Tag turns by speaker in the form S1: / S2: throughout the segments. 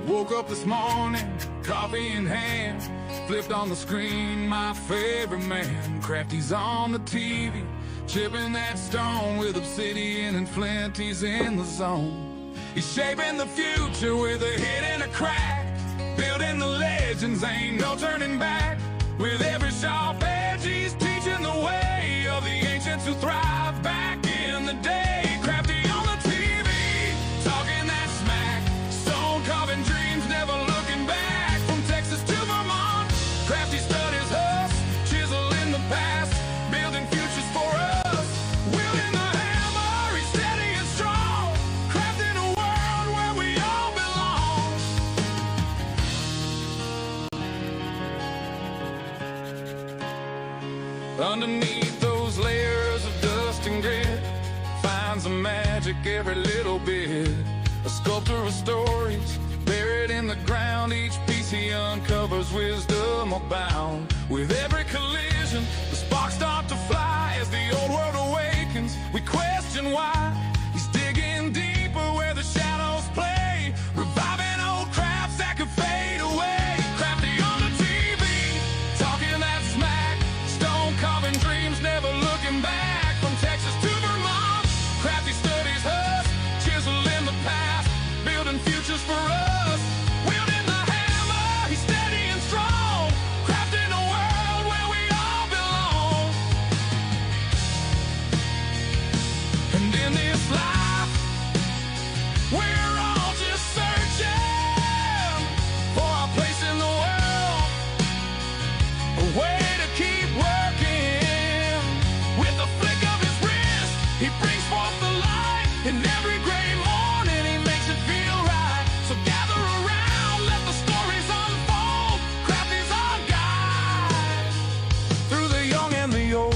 S1: Woke up this morning, coffee in hand, flipped on the screen, my favorite man. Crafty's on the TV, chipping that stone with obsidian and flint, he's in the zone. He's shaping the future with a hit and a crack, building the legends, ain't no turning back. With every sharp edge, he's teaching the way of the ancients who thrived back in the day. Crafty on the TV, talking that smack, stone carving dreams, never looking back. From Texas to Vermont, Crafty studies us, chiseling the past, building futures for us. Wielding the hammer, he's steady and strong, crafting a world where we all belong. Underneath those layers of dust and grit, finds the magic every little bit. A sculptor of stories, buried in the ground, each piece he uncovers wisdom abound. With every collision, the sparks start to fly. As the old world awakens, we question why. He's digging deeper where the shadows play, reviving old crafts that could fade away. Crafty on the TV, talking that smack, stone carving dreams, never looking back. From Texas to Vermont, Crafty studies us, chiseling the past, building futures for us. Wielding the hammer, he's steady and strong, crafting a world where we all belong. And in this life, we're all just searching for our place in the world, a way to keep working. With the flick of his wrist, he brings forth the light. In every gray morning, he makes it feel right. So gather around, let the stories unfold. Crafty's our guide through the young and the old.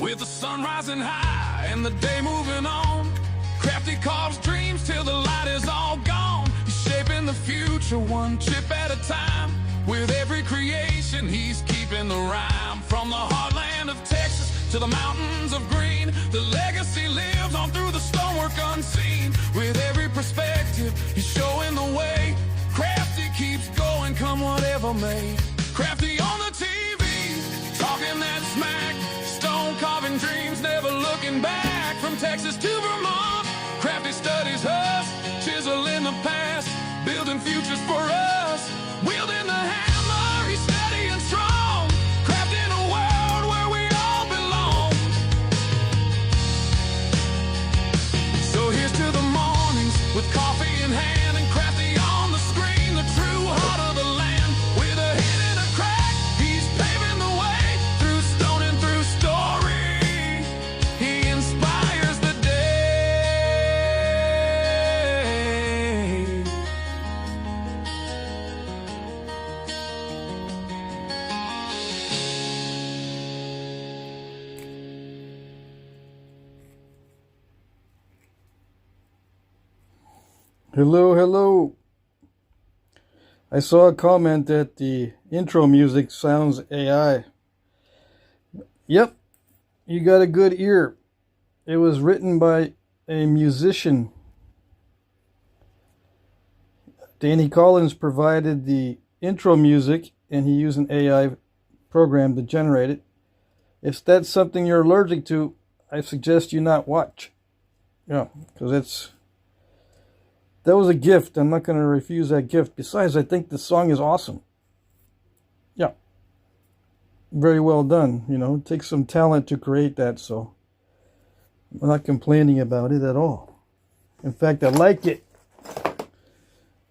S1: With the sun rising high and the day moving on, Crafty carves dreams till the light is all gone. He's shaping the future one chip at a time. With every creation, he's keeping the rhyme. From the heartland of Texas to the mountains of green, the legacy lives on through the stonework unseen. With every perspective, he's showing the way. Crafty keeps going, come whatever may. Crafty on the TV, talking that smack, stone carving dreams, never looking back. From Texas to Vermont, Crafty studies us, chiseling the past, building futures for us. Wielding the hammer, he's steady and strong, crafting a world where we all belong. So here's to the mornings with coffee in hand and Crafty on the screen, the true heart of the land. With a hit and a crack, he's paving the way through stone and through story. He inspires the day.
S2: Hello, hello. I saw a comment that the intro music sounds AI. Yep, you got a good ear. It was written by a musician. Danny Collins provided the intro music and he used an AI program to generate it. If that's something you're allergic to, I suggest you not watch. Yeah, because that was a gift. I'm not going to refuse that gift. Besides, I think the song is awesome. Yeah. Very well done. You know, it takes some talent to create that, so I'm not complaining about it at all. In fact, I like it.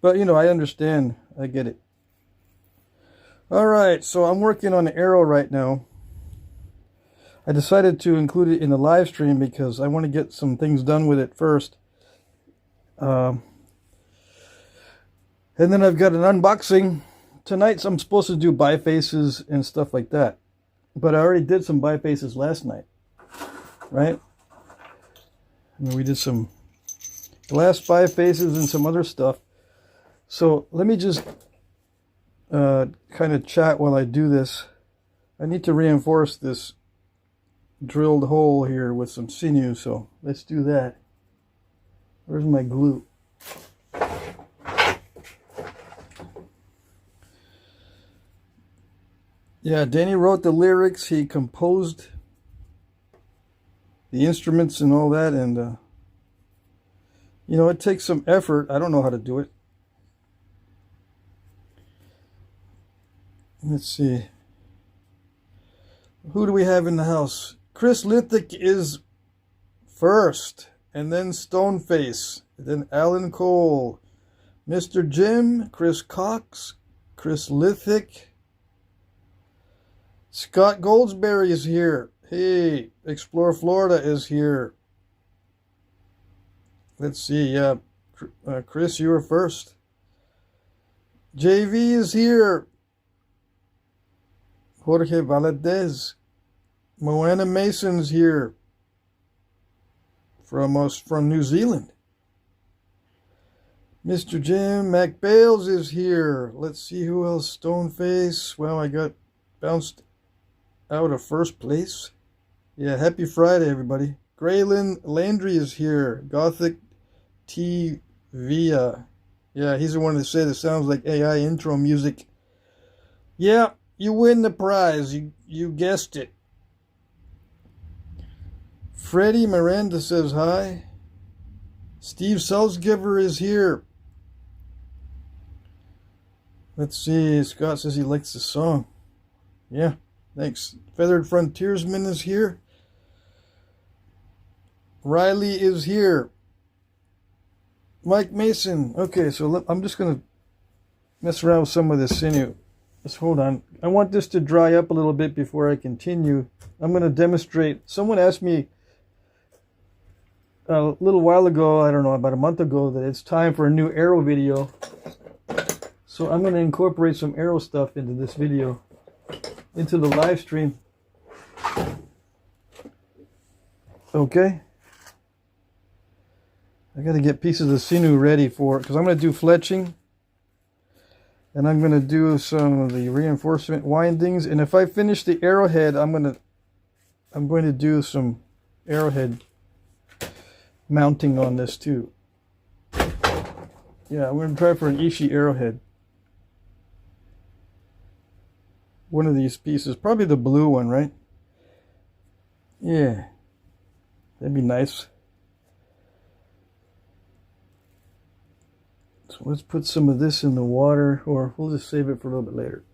S2: But, you know, I understand. I get it. All right, so I'm working on an arrow right now. I decided to include it in the live stream because I want to get some things done with it first. And then I've got an unboxing. Tonight I'm supposed to do bifaces and stuff like that. But I already did some bifaces last night. Right? I mean, we did some glass bifaces and some other stuff. So let me just kind of chat while I do this. I need to reinforce this drilled hole here with some sinew, so let's do that. Where's my glue? Yeah, Danny wrote the lyrics, he composed the instruments and all that, and you know, it takes some effort. I don't know how to do it. Let's see. Who do we have in the house? Chris Lithick is first, and then Stoneface, then Alan Cole, Mr. Jim, Chris Cox, Chris Lithick, Scott Goldsberry is here. Hey, Explore Florida is here. Let's see, Chris, you were first. JV is here. Jorge Valadez. Moana Mason's here. From New Zealand. Mr. Jim Mac Bales is here. Let's see who else. Stoneface. Well, I got bounced out of first place. Yeah, happy Friday, everybody. Graylin Landry is here. Gothic T. Via. Yeah, he's the one that said it sounds like AI intro music. Yeah, you win the prize. You guessed it. Freddie Miranda says hi. Steve Salzgiver is here. Let's see. Scott says he likes the song. Yeah, thanks. Feathered Frontiersman is here. Riley is here. Mike Mason. Okay, so I'm just going to mess around with some of this sinew. Just hold on. I want this to dry up a little bit before I continue. I'm going to demonstrate. Someone asked me a little while ago, I don't know, about a month ago, that it's time for a new arrow video. So I'm going to incorporate some arrow stuff into this video, into the live stream. Okay. I got to get pieces of sinew ready for it, because I'm going to do fletching. And I'm going to do some of the reinforcement windings. And if I finish the arrowhead, I'm going to do some arrowhead mounting on this too. Yeah, I'm going to try for an Ishi arrowhead. One of these pieces, probably the blue one, right? Yeah, that'd be nice. So let's put some of this in the water, or we'll just save it for a little bit later.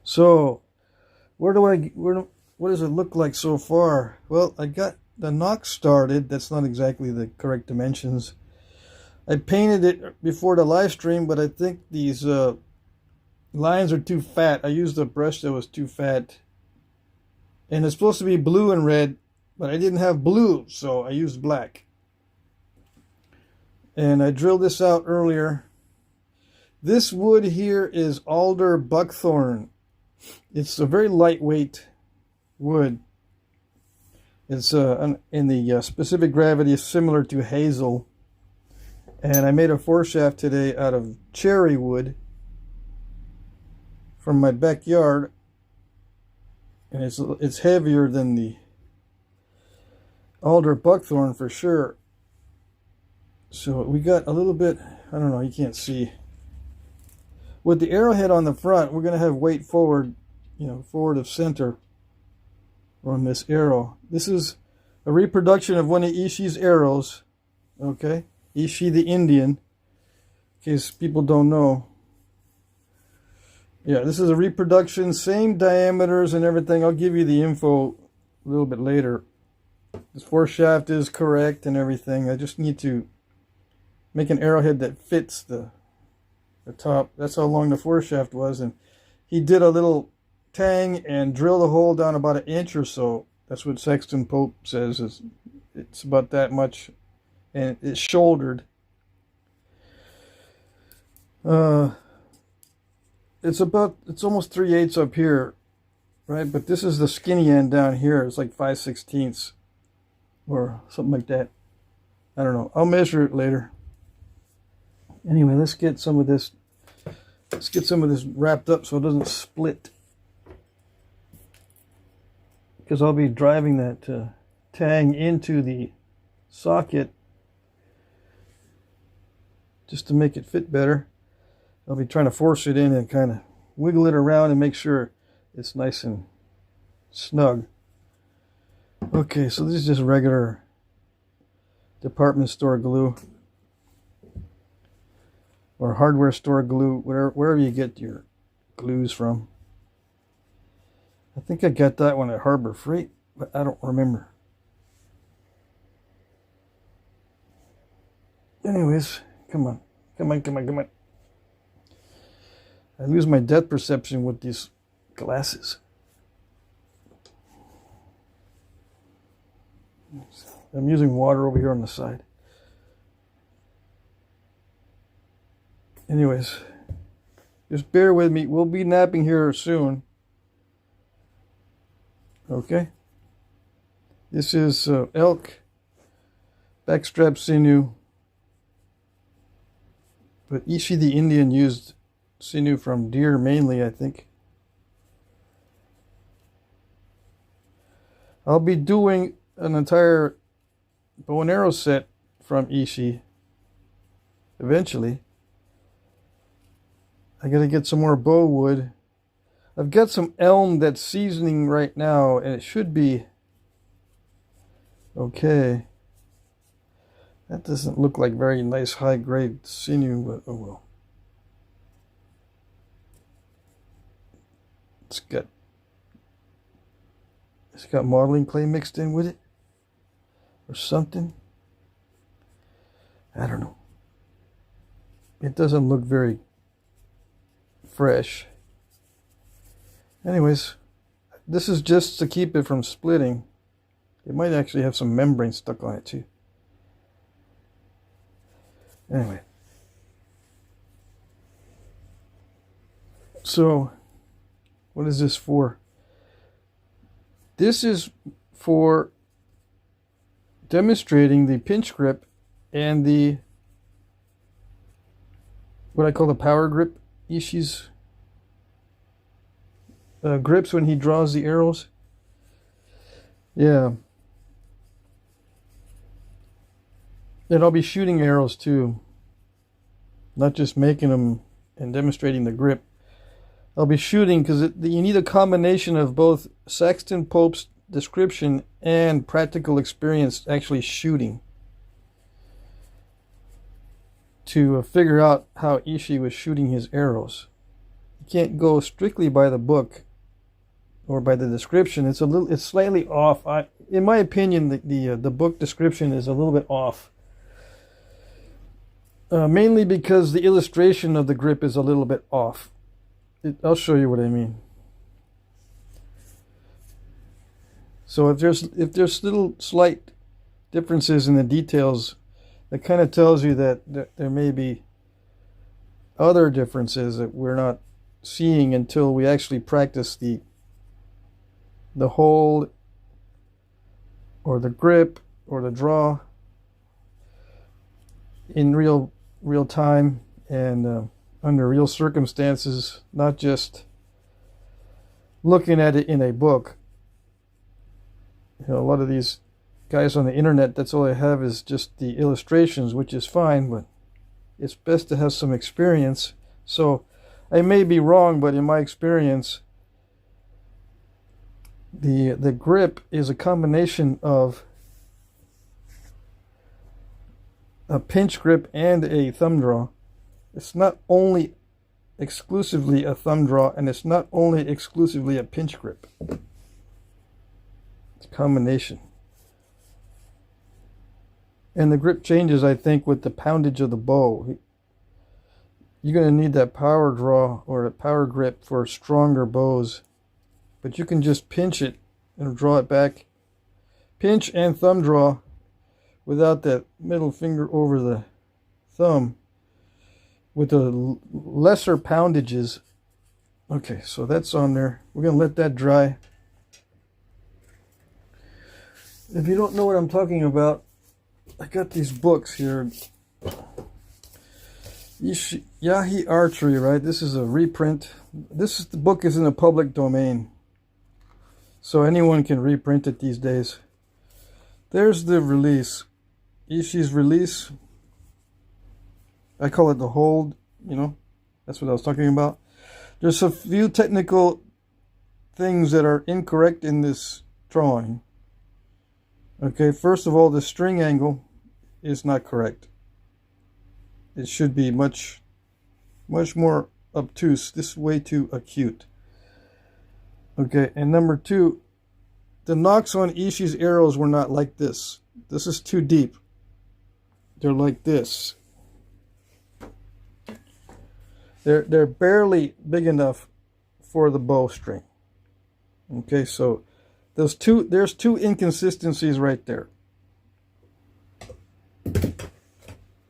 S2: So, what does it look like so far? Well, I got the knock started. That's not exactly the correct dimensions. I painted it before the live stream, but I think these lines are too fat. I used a brush that was too fat. And it's supposed to be blue and red, but I didn't have blue, so I used black. And I drilled this out earlier. This wood here is alder buckthorn. It's a very lightweight wood. It's in the specific gravity is similar to hazel. And I made a foreshaft today out of cherry wood from my backyard. And it's heavier than the alder buckthorn for sure. So we got a little bit, I don't know, you can't see. With the arrowhead on the front, we're going to have weight forward, forward of center on this arrow. This is a reproduction of one of Ishi's arrows. Okay, Ishi the Indian, in case people don't know. Yeah, this is a reproduction, same diameters and everything. I'll give you the info a little bit later. This foreshaft is correct and everything. I just need to make an arrowhead that fits the top. That's how long the foreshaft was. And he did a little tang and drilled a hole down about 1 inch or so. That's what Sexton Pope says. It's about that much. And it's shouldered. It's almost 3/8 up here, right? But this is the skinny end down here. It's like 5/16 or something like that. I don't know. I'll measure it later. Anyway, let's get some of this wrapped up so it doesn't split. Because I'll be driving that tang into the socket just to make it fit better. I'll be trying to force it in and kind of wiggle it around and make sure it's nice and snug. Okay, so this is just regular department store glue or hardware store glue, wherever you get your glues from. I think I got that one at Harbor Freight, but I don't remember. Anyways, come on. I lose my depth perception with these glasses. I'm using water over here on the side. Anyways, just bear with me. We'll be napping here soon. Okay. This is elk, backstrap sinew. But Ishi the Indian used sinew from deer mainly, I think. I'll be doing an entire bow and arrow set from Ishi eventually. I gotta get some more bow wood. I've got some elm that's seasoning right now, and it should be okay. That doesn't look like very nice high grade sinew, but oh well. It's got modeling clay mixed in with it or something. I don't know. It doesn't look very fresh. Anyways, this is just to keep it from splitting. It might actually have some membrane stuck on it too. Anyway. So, what is this for? This is for demonstrating the pinch grip and the what I call the power grip. Ishi's grips when he draws the arrows. Yeah. And I'll be shooting arrows too. Not just making them and demonstrating the grip. I'll be shooting because you need a combination of both Saxton Pope's description and practical experience actually shooting to figure out how Ishi was shooting his arrows. You can't go strictly by the book or by the description. It's slightly off. In my opinion, the book description is a little bit off. Mainly because the illustration of the grip is a little bit off. I'll show you what I mean. So if there's little slight differences in the details, that kind of tells you that there may be other differences that we're not seeing until we actually practice the hold or the grip or the draw in real time and under real circumstances, not just looking at it in a book. You know, a lot of these guys on the internet, that's all they have is just the illustrations, which is fine, but it's best to have some experience. So I may be wrong, but in my experience, the grip is a combination of a pinch grip and a thumb draw. It's not only exclusively a thumb draw, and it's not only exclusively a pinch grip. It's a combination. And the grip changes, I think, with the poundage of the bow. You're going to need that power draw or a power grip for stronger bows. But you can just pinch it and draw it back. Pinch and thumb draw without that middle finger over the thumb with the lesser poundages. Okay, so that's on there. We're going to let that dry. If you don't know what I'm talking about, I got these books here. Ishi, Yahi Archery, right? This is a reprint. The book is in the public domain, so anyone can reprint it these days. There's the release. Ishi's release. I call it the hold, you know. That's what I was talking about. There's a few technical things that are incorrect in this drawing. Okay, first of all, the string angle is not correct. It should be much more obtuse. This is way too acute. Okay, and number two, the nocks on Ishi's arrows were not like this. This is too deep. They're like this. They're barely big enough for the bowstring. Okay, so there's two inconsistencies right there.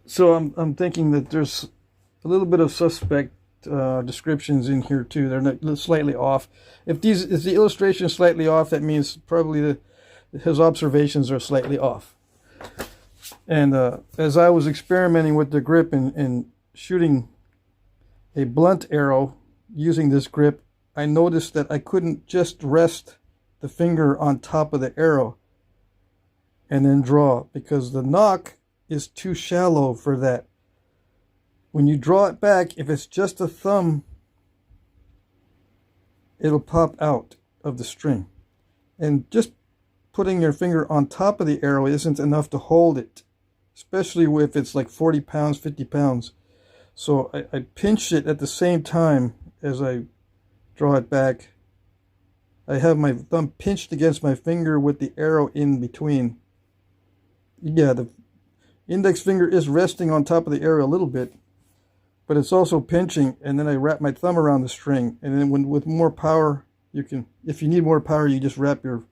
S2: So I'm thinking that there's a little bit of suspect descriptions in here too. They're slightly off. If the illustration is slightly off, that means probably his observations are slightly off. And as I was experimenting with the grip and shooting a blunt arrow using this grip, I noticed that I couldn't just rest the finger on top of the arrow and then draw, because the nock is too shallow for that. When you draw it back, if it's just a thumb, it'll pop out of the string. And just putting your finger on top of the arrow isn't enough to hold it, especially if it's like 40 pounds, 50 pounds. So I pinch it at the same time as I draw it back. I have my thumb pinched against my finger with the arrow in between. Yeah, the index finger is resting on top of the arrow a little bit, but it's also pinching, and then I wrap my thumb around the string. And then with more power, if you need more power, you just wrap your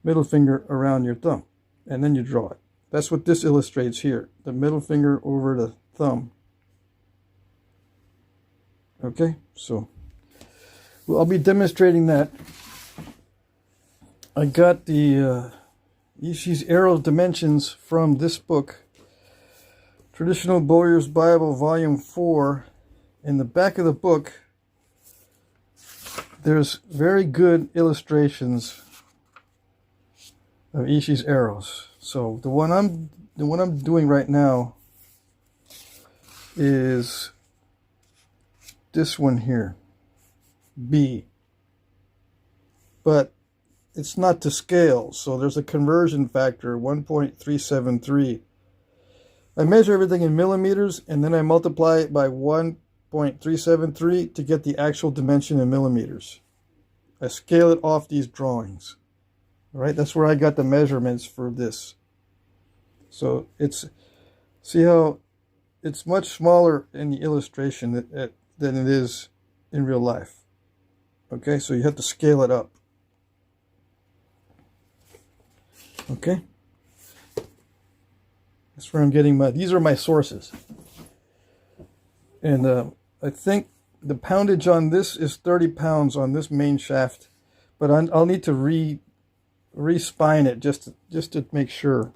S2: middle finger around your thumb, and then you draw it. That's what this illustrates here, the middle finger over the thumb. Okay, so I'll be demonstrating that. I got the Ishi's arrow dimensions from this book, Traditional Bowyer's Bible, Volume 4. In the back of the book, there's very good illustrations of Ishi's arrows. So the one I'm doing right now is this one here, B, but it's not to scale, so there's a conversion factor, 1.373. I measure everything in millimeters, and then I multiply it by 1.373 to get the actual dimension in millimeters. I scale it off these drawings. All right, that's where I got the measurements for this. So see how it's much smaller in the illustration than it is in real life. Okay, so you have to scale it up. Okay, that's where I'm getting these are my sources. And I think the poundage on this is 30 pounds on this main shaft, but I'll need to re-spine it just to make sure.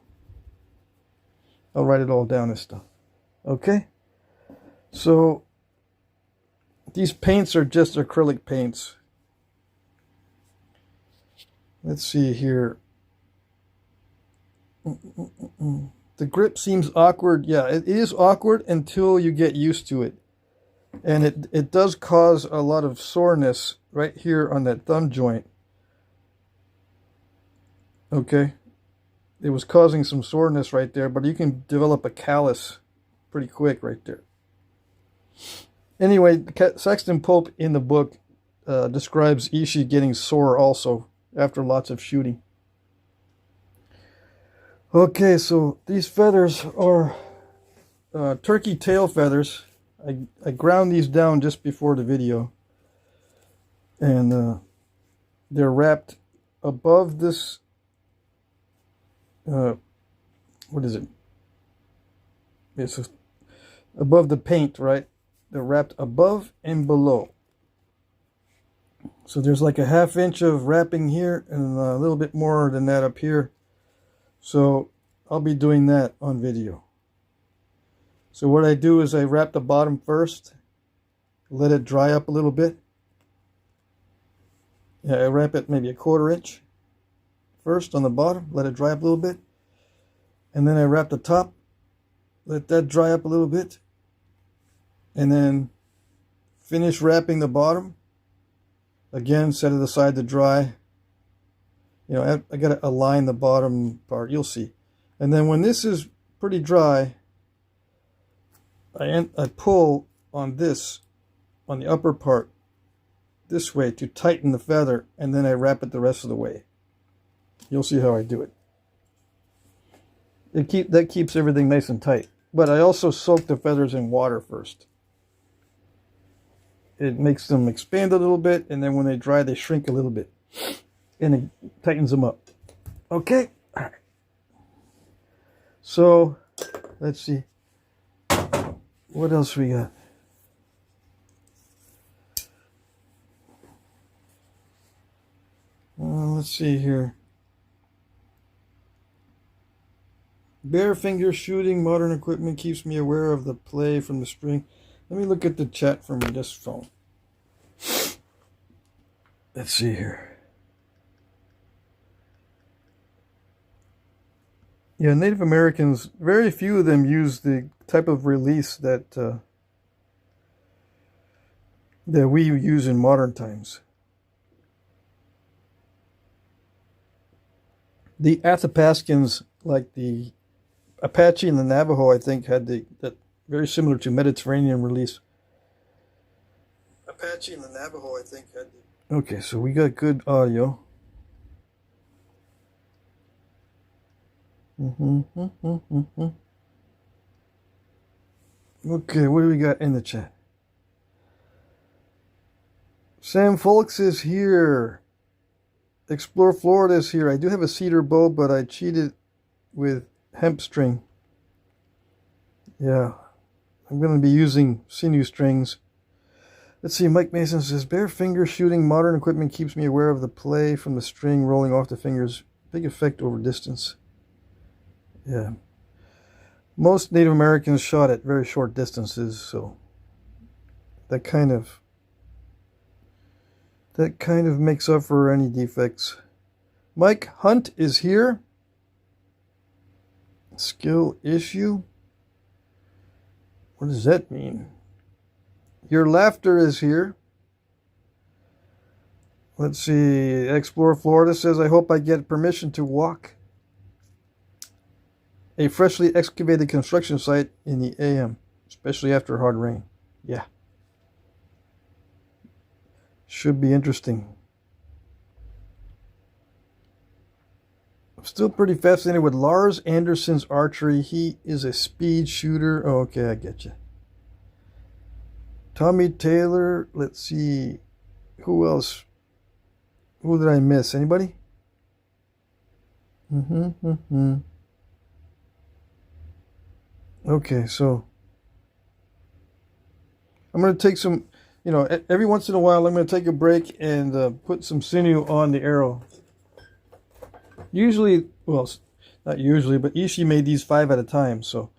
S2: I'll write it all down and stuff. Okay, so these paints are just acrylic paints. Let's see here. The grip seems awkward. Yeah, it is awkward until you get used to it. And it does cause a lot of soreness right here on that thumb joint. Okay. It was causing some soreness right there, but you can develop a callus pretty quick right there. Anyway, Saxton Pope in the book describes Ishi getting sore also after lots of shooting. Okay, so these feathers are turkey tail feathers. I ground these down just before the video. And they're wrapped above this, what is it? It's above the paint, right? They're wrapped above and below. So there's like a 1/2 inch of wrapping here and a little bit more than that up here. So I'll be doing that on video. So what I do is I wrap the bottom first, let it dry up a little bit. Yeah, I wrap it maybe a 1/4 inch first on the bottom, let it dry up a little bit. And then I wrap the top, let that dry up a little bit. And then finish wrapping the bottom. Again, set it aside to dry. You know, I gotta align the bottom part, you'll see. And then when this is pretty dry, I pull on this, on the upper part, this way to tighten the feather, and then I wrap it the rest of the way. You'll see how I do it. That keeps everything nice and tight. But I also soak the feathers in water first. It makes them expand a little bit, and then when they dry, they shrink a little bit. And it tightens them up. Okay? All right. So, let's see. What else we got? Let's see here. Bare finger shooting modern equipment keeps me aware of the play from the string. Let me look at the chat from this phone. Let's see here. Yeah, Native Americans, very few of them use the type of release that we use in modern times. The Athapaskans, like the Apache and the Navajo, I think, had that very similar to Mediterranean release. Apache and the Navajo, I think, had the... Okay, so we got good audio. Okay, what do we got in the chat? Sam Folks is here. Explore Florida is here. I do have a cedar bow, but I cheated with hemp string. Yeah, I'm going to be using sinew strings. Let's see, Mike Mason says, bare finger shooting modern equipment keeps me aware of the play from the string rolling off the fingers. Big effect over distance. Yeah. Most Native Americans shot at very short distances, so that kind of makes up for any defects. Mike Hunt is here. Skill issue. What does that mean? Your laughter is here. Let's see. Explore Florida says, I hope I get permission to walk a freshly excavated construction site in the AM, especially after hard rain. Yeah. Should be interesting. I'm still pretty fascinated with Lars Anderson's archery. He is a speed shooter. Oh, okay, I get you. Tommy Taylor. Let's see. Who else? Who did I miss? Anybody? Okay, so I'm going to take some, every once in a while I'm going to take a break and put some sinew on the arrow. Usually, well, not usually, but Ishi made these 5 at a time. So,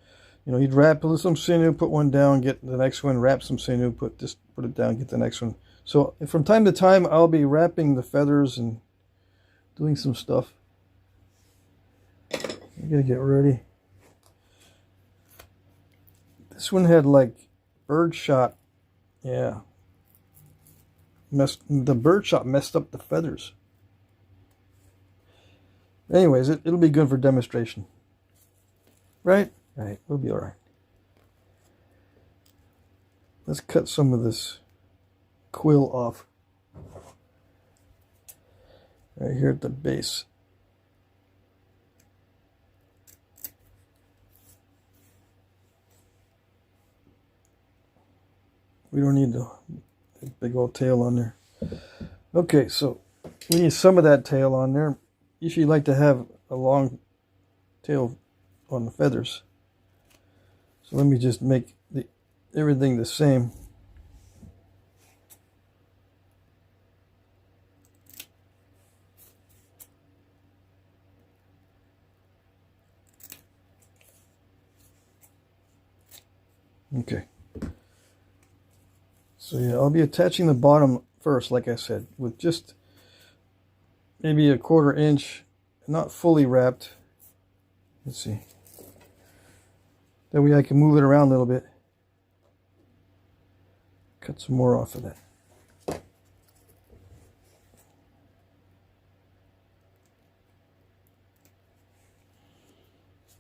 S2: he'd wrap some sinew, put one down, get the next one, wrap some sinew, put it down, get the next one. So from time to time, I'll be wrapping the feathers and doing some stuff. I gotta get ready. This one had like birdshot. Yeah. The birdshot messed up the feathers. Anyways, it'll be good for demonstration. Right? Right. We'll be alright. Let's cut some of this quill off. Right here at the base. We don't need the big old tail on there. Okay, so we need some of that tail on there. You usually like to have a long tail on the feathers. So let me just make everything the same. Okay. So yeah, I'll be attaching the bottom first, like I said, with just maybe a 1/4 inch, not fully wrapped. Let's see. That way I can move it around a little bit. Cut some more off of that.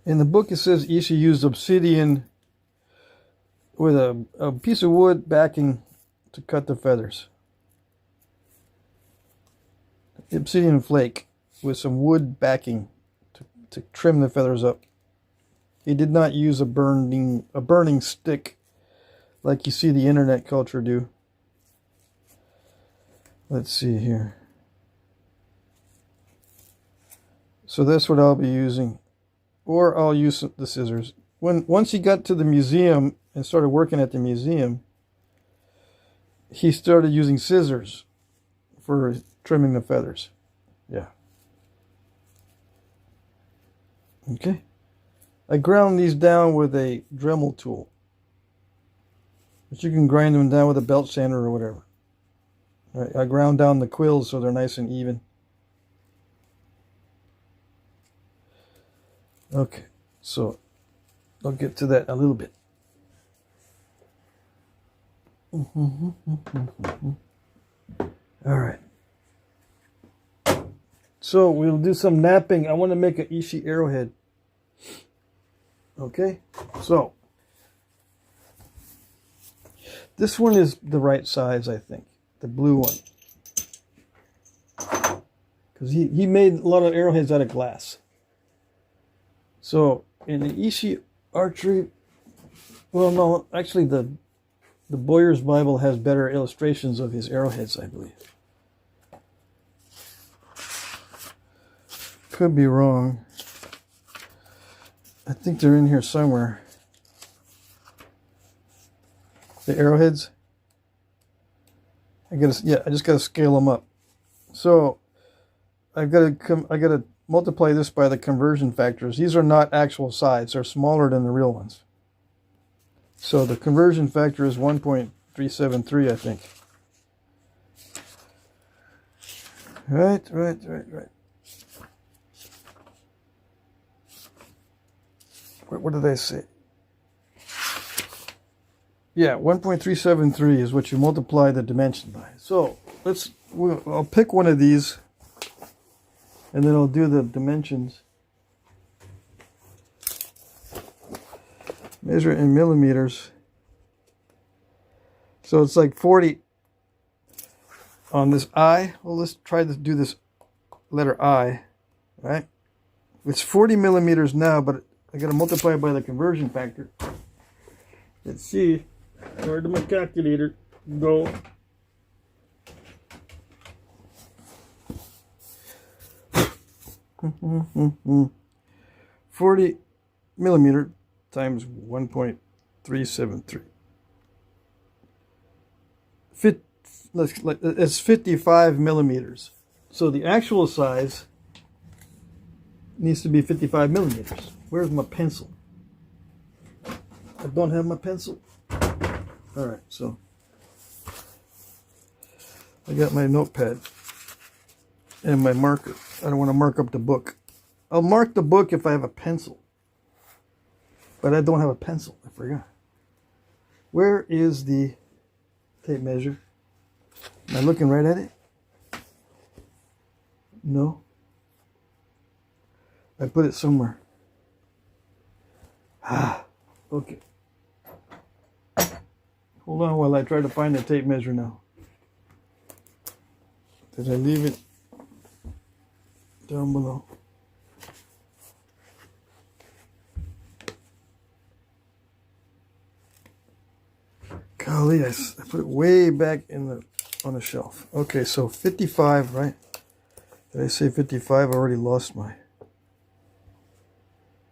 S2: In the book it says Ishi used obsidian with a piece of wood backing to cut the feathers. Obsidian flake with some wood backing to trim the feathers up. He did not use a burning stick like you see the internet culture do. Let's see here. So that's what I'll be using. Or I'll use the scissors. Once he got to the museum and started working at the museum, he started using scissors for trimming the feathers. Yeah. Okay. I ground these down with a Dremel tool. But you can grind them down with a belt sander or whatever. Right, I ground down the quills so they're nice and even. Okay, so I'll get to that in a little bit. All right. So we'll do some knapping. I want to make an Ishi arrowhead. Okay, so this one is the right size, I think. The blue one. Because he made a lot of arrowheads out of glass. So in the Ishi archery, well, no, actually the Boyer's Bible has better illustrations of his arrowheads, I believe. Could be wrong. I think they're in here somewhere. The arrowheads. I just gotta scale them up. So I gotta multiply this by the conversion factors. These are not actual size; they're smaller than the real ones. So the conversion factor is 1.373, I think. Right. What did I say? Yeah, 1.373 is what you multiply the dimension by. So I'll pick one of these, and then I'll do the dimensions. Measure it in millimeters. So it's like 40 on this I. Well, let's try to do this letter I, right? It's 40 millimeters now, but I got to multiply it by the conversion factor. Let's see. Where did my calculator go? $40 millimeter times 1.373. It's 55 millimeters. So the actual size needs to be 55 millimeters. Where's my pencil? I don't have my pencil. All right, so I got my notepad and my marker. I don't want to mark up the book. I'll mark the book if I have a pencil. But I don't have a pencil. I forgot. Where is the tape measure? Am I looking right at it? No. I put it somewhere. Okay. Hold on while I try to find the tape measure now. Did I leave it down below? Golly, I put it way back on the shelf. Okay, so 55, right? Did I say 55? I already lost my...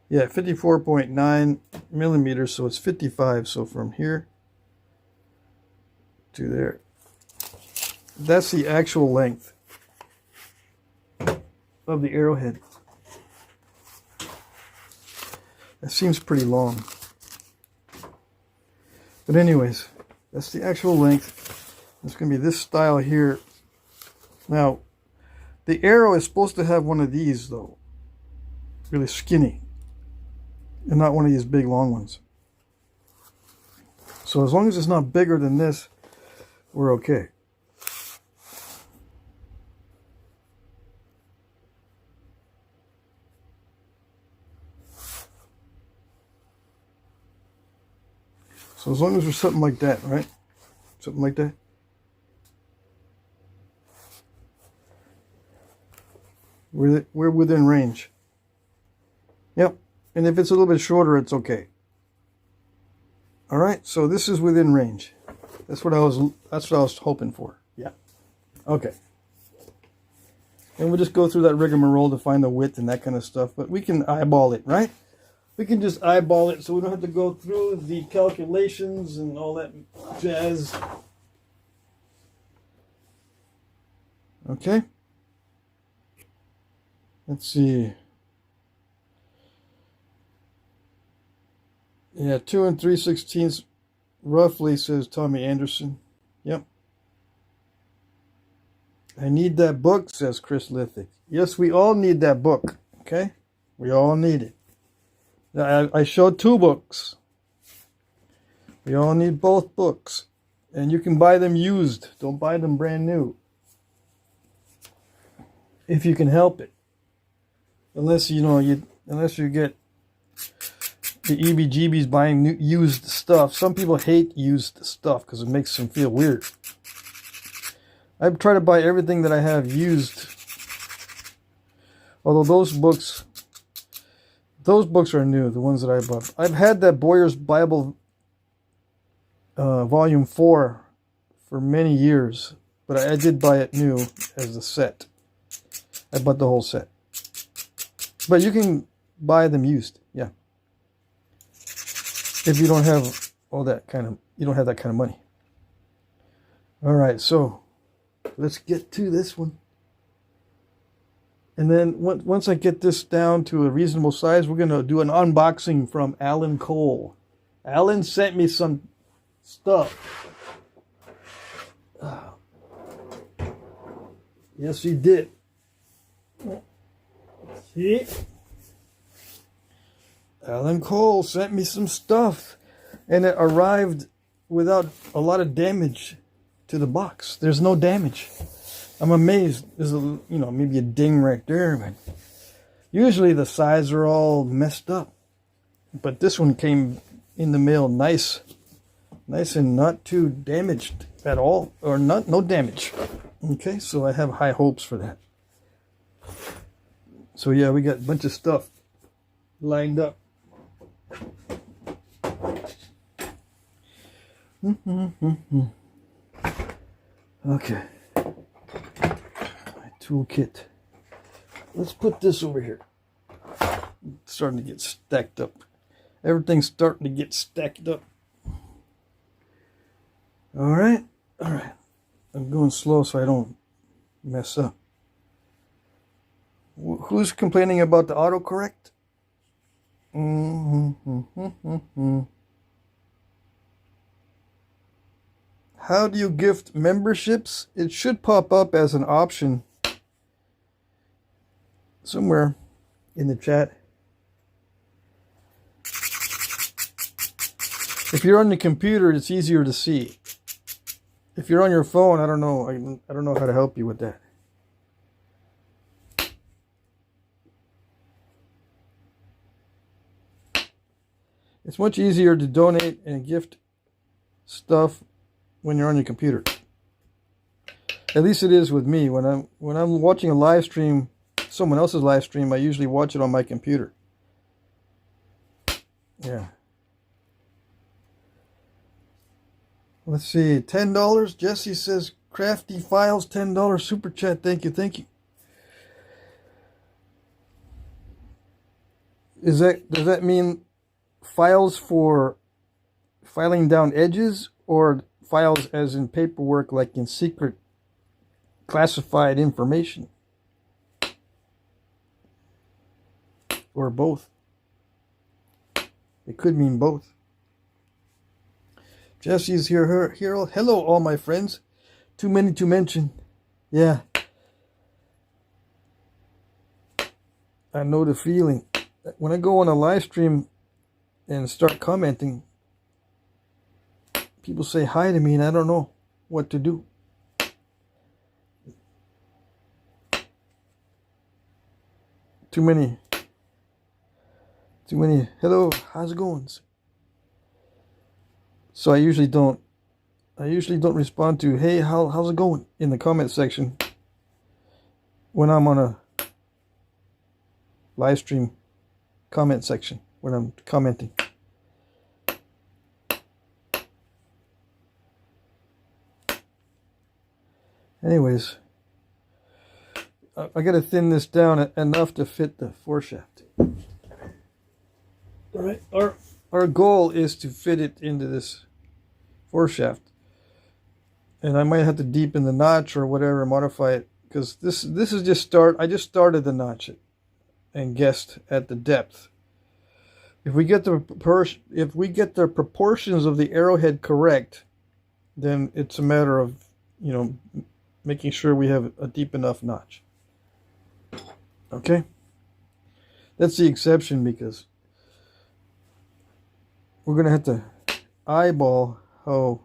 S2: Yeah, 54.9 millimeters, so it's 55. So from here to there. That's the actual length of the arrowhead. That seems pretty long. But anyways, that's the actual length. It's going to be this style here. Now, the arrow is supposed to have one of these, though. Really skinny. And not one of these big, long ones. So as long as it's not bigger than this, we're okay. So as long as there's something like that, right? Something like that. We're within range. Yep. And if it's a little bit shorter, it's okay. All right. So this is within range. That's what I was hoping for. Yeah. Okay. And we'll just go through that rigmarole to find the width and that kind of stuff. But we can eyeball it, right? We can just eyeball it so we don't have to go through the calculations and all that jazz. Okay. Let's see. Yeah, 2 3/16 roughly, says Tommy Anderson. Yep. I need that book, says Chris Lithic. Yes, we all need that book. Okay? We all need it. I showed 2 books. We all need both books. And you can buy them used. Don't buy them brand new. If you can help it. Unless you get the EBGBs buying new, used stuff. Some people hate used stuff because it makes them feel weird. I try to buy everything that I have used. Although those books are new, the ones that I bought. I've had that Boyer's Bible Volume 4 for many years, but I did buy it new as a set. I bought the whole set. But you can buy them used, yeah. If you don't have that kind of money. All right, so let's get to this one. And then once I get this down to a reasonable size, we're going to do an unboxing from Alan Cole. Alan sent me some stuff. Yes, he did. See? Alan Cole sent me some stuff. And it arrived without a lot of damage to the box. There's no damage. I'm amazed. There's maybe a ding right there, but usually the sides are all messed up. But this one came in the mail nice and not too damaged at all, or no damage. Okay, so I have high hopes for that. So yeah, we got a bunch of stuff lined up. Okay. Toolkit. Let's put this over here. It's starting to get stacked up. Everything's starting to get stacked up. All right. I'm going slow so I don't mess up. Who's complaining about the autocorrect? How do you gift memberships? It should pop up as an option somewhere in the chat. If you're on the computer, it's easier to see. If you're on your phone, I don't know. I don't know how to help you with that. It's much easier to donate and gift stuff when you're on your computer. At least it is with me. When I'm watching a live stream, someone else's live stream, I usually watch it on my computer. Yeah. Let's see, $10. Jesse says Crafty Files, $10 super chat. Thank you. Does that mean files for filing down edges, or files as in paperwork, like in secret classified information? Or both? It could mean both. Jesse's here. Hello, all my friends. Too many to mention. Yeah. I know the feeling. When I go on a live stream and start commenting, people say hi to me and I don't know what to do. Too many. Hello, how's it going? So I usually don't respond to, hey, how's it going, in the comment section when I'm on a live stream comment section, when I'm commenting. Anyways, I gotta thin this down enough to fit the foreshaft. All right, our goal is to fit it into this foreshaft, and I might have to deepen the notch or whatever, modify it, because this is just I just started the notch and guessed at the depth. If we get the proportions of the arrowhead correct, then it's a matter of, you know, making sure we have a deep enough notch. Okay, that's the exception, because we're gonna have to eyeball how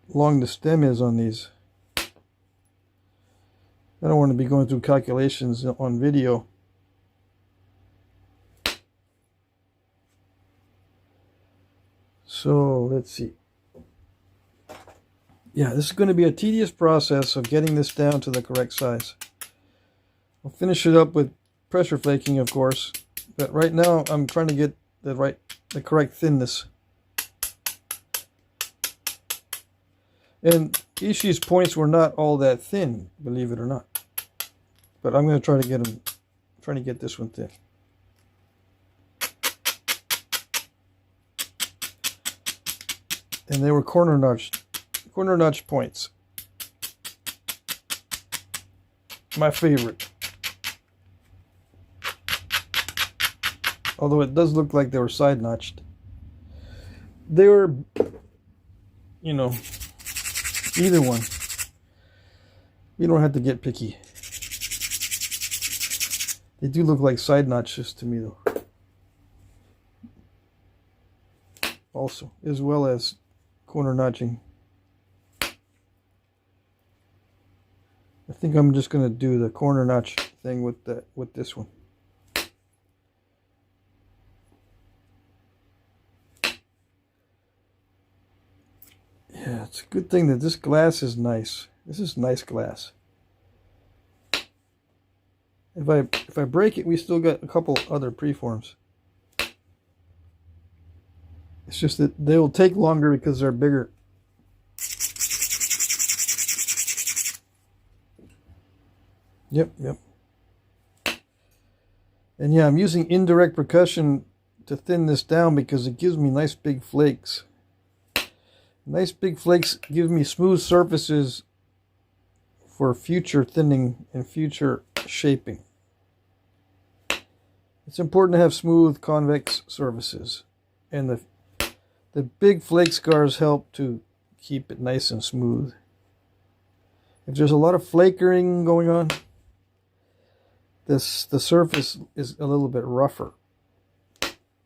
S2: long the stem is on these. I don't want to be going through calculations on video. So let's see. Yeah, this is going to be a tedious process of getting this down to the correct size. I'll finish it up with pressure flaking, of course, but right now I'm trying to get the correct thinness. And Ishi's points were not all that thin, believe it or not. But I'm going to try to get them, trying to get this one thin. And they were corner notch points. My favorite. Although it does look like they were side notched. They were, you know, either one. You don't have to get picky. They do look like side notches to me, though. Also, as well as corner notching. I think I'm just going to do the corner notch thing with this one. Yeah, it's a good thing that this glass is nice. This is nice glass. If I break it, we still got a couple other preforms. It's just that they will take longer because they're bigger. Yep. And yeah, I'm using indirect percussion to thin this down because it gives me nice big flakes. Nice big flakes give me smooth surfaces for future thinning and future shaping. It's important to have smooth convex surfaces, and the big flake scars help to keep it nice and smooth. If there's a lot of flakering going on, the surface is a little bit rougher.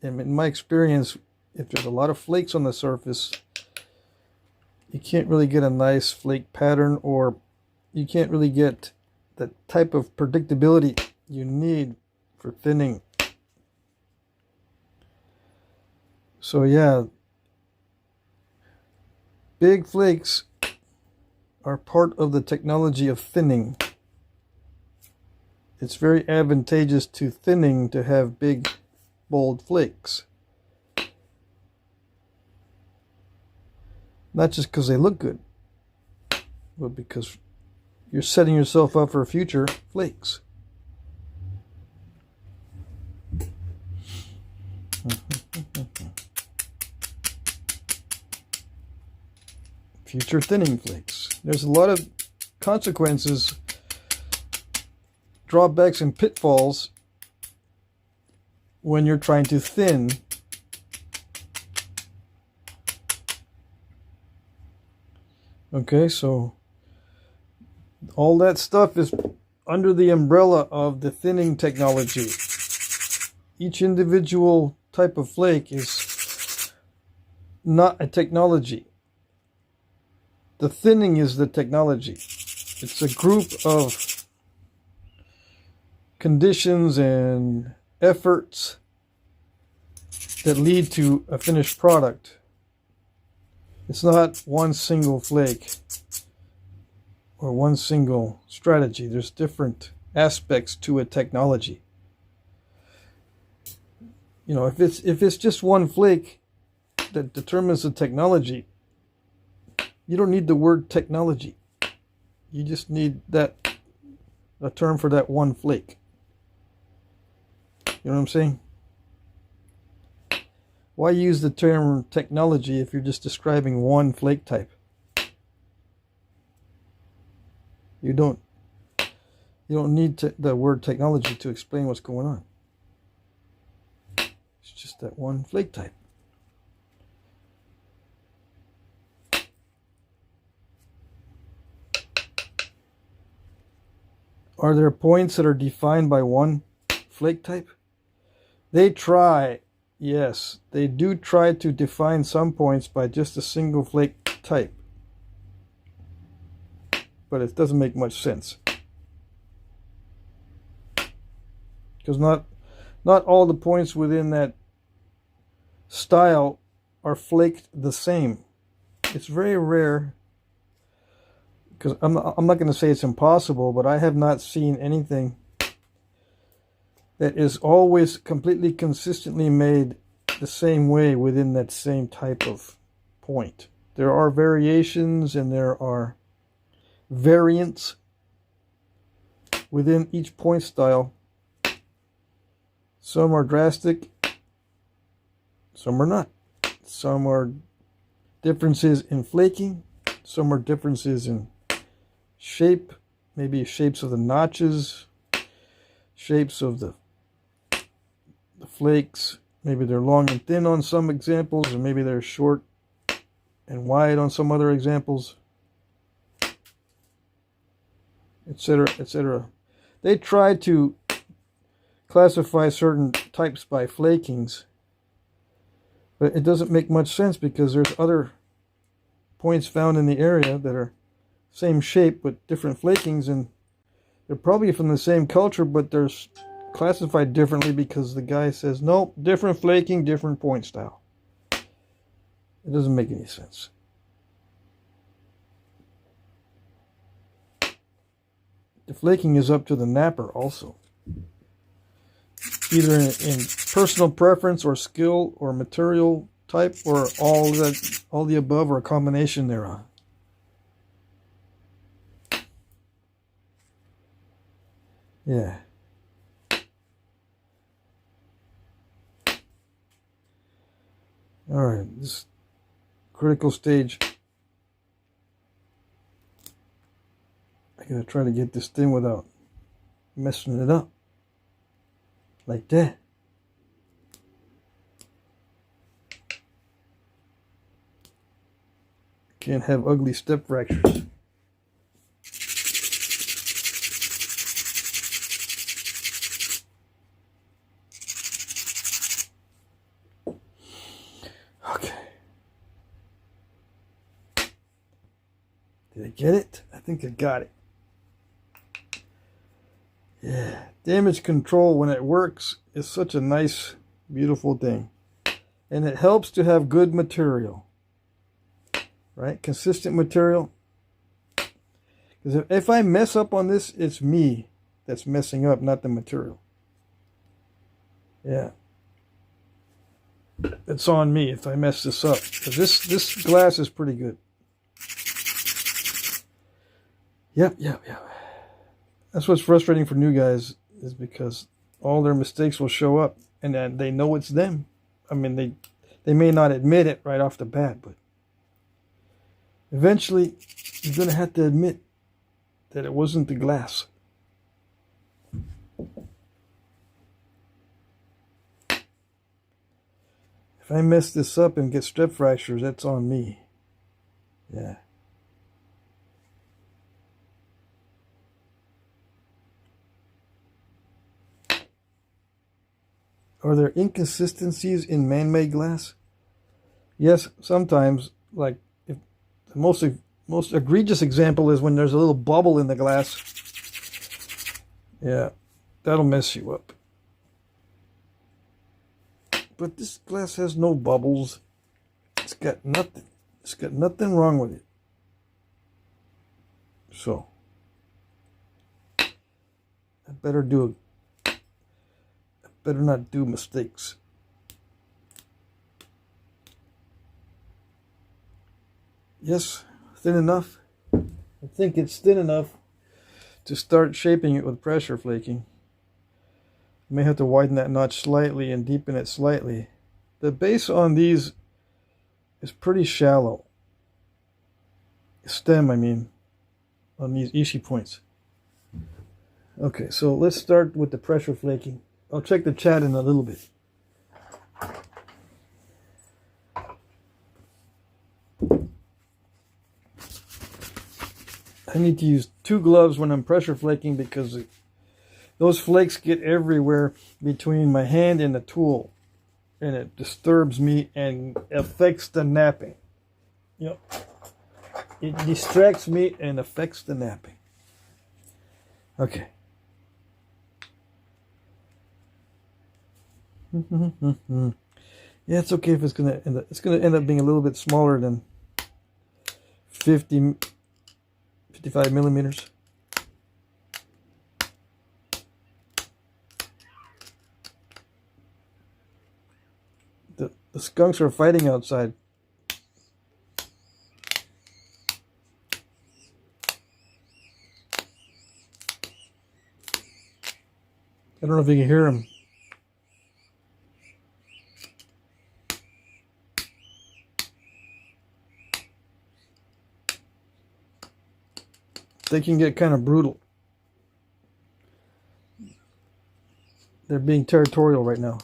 S2: And in my experience, if there's a lot of flakes on the surface, you can't really get a nice flake pattern, or you can't really get the type of predictability you need for thinning. So yeah, big flakes are part of the technology of thinning. It's very advantageous to thinning to have big, bold flakes. Not just because they look good, but because you're setting yourself up for future flakes. Future thinning flakes. There's a lot of consequences, drawbacks, and pitfalls when you're trying to thin Okay, so all that stuff is under the umbrella of the thinning technology. Each individual type of flake is not a technology. The thinning is the technology. It's a group of conditions and efforts that lead to a finished product. It's not one single flake or one single strategy. There's different aspects to a technology. You know, if it's just one flake that determines the technology, you don't need the word technology. You just need a term for that one flake. You know what I'm saying? Why use the term technology if you're just describing one flake type? You don't need the word technology to explain what's going on. It's just that one flake type. Are there points that are defined by one flake type? They try, yes, they do try to define some points by just a single flake type. But it doesn't make much sense. Because not all the points within that style are flaked the same. It's very rare. Because I'm not going to say it's impossible, but I have not seen anything that is always completely consistently made the same way within that same type of point. There are variations and there are variants within each point style. Some are drastic, some are not. Some are differences in flaking, some are differences in shape, maybe shapes of the notches, shapes of the flakes. Maybe they're long and thin on some examples, or maybe they're short and wide on some other examples, etc., etc. They try to classify certain types by flakings, but it doesn't make much sense because there's other points found in the area that are same shape but different flakings, and they're probably from the same culture, but they're classified differently because the guy says, nope, different flaking, different point style. It doesn't make any sense. The flaking is up to the napper also. Either in personal preference or skill or material type or all the above or a combination thereof. Yeah. All right, this critical stage. I gotta try to get this thing without messing it up. Like that. Can't have ugly step fractures. Okay. Did I get it? I think I got it. Yeah. Damage control, when it works, is such a nice, beautiful thing. And it helps to have good material. Right? Consistent material. Because if I mess up on this, it's me that's messing up, not the material. Yeah. It's on me if I mess this up. Because this glass is pretty good. Yep. That's what's frustrating for new guys, is because all their mistakes will show up and they know it's them. I mean, they may not admit it right off the bat, but eventually you're going to have to admit that it wasn't the glass. If I mess this up and get strep fractures, that's on me. Yeah. Are there inconsistencies in man-made glass? Yes, sometimes. Like, if the most egregious example is when there's a little bubble in the glass. Yeah, that'll mess you up. But this glass has no bubbles. It's got nothing. It's got nothing wrong with it. So I better not do mistakes. Yes, thin enough. I think it's thin enough to start shaping it with pressure flaking. I may have to widen that notch slightly and deepen it slightly. The base on these is pretty shallow. Stem, I mean, on these Ishi points. Okay, so let's start with the pressure flaking. I'll check the chat in a little bit. I need to use 2 gloves when I'm pressure flaking because those flakes get everywhere between my hand and the tool, and it disturbs me and affects the knapping. Yep. It distracts me and affects the knapping. Okay. Yeah, it's okay if it's gonna end up being a little bit smaller than 55 millimeters. The skunks are fighting outside. I don't know if you can hear them. They can get kind of brutal. They're being territorial right now.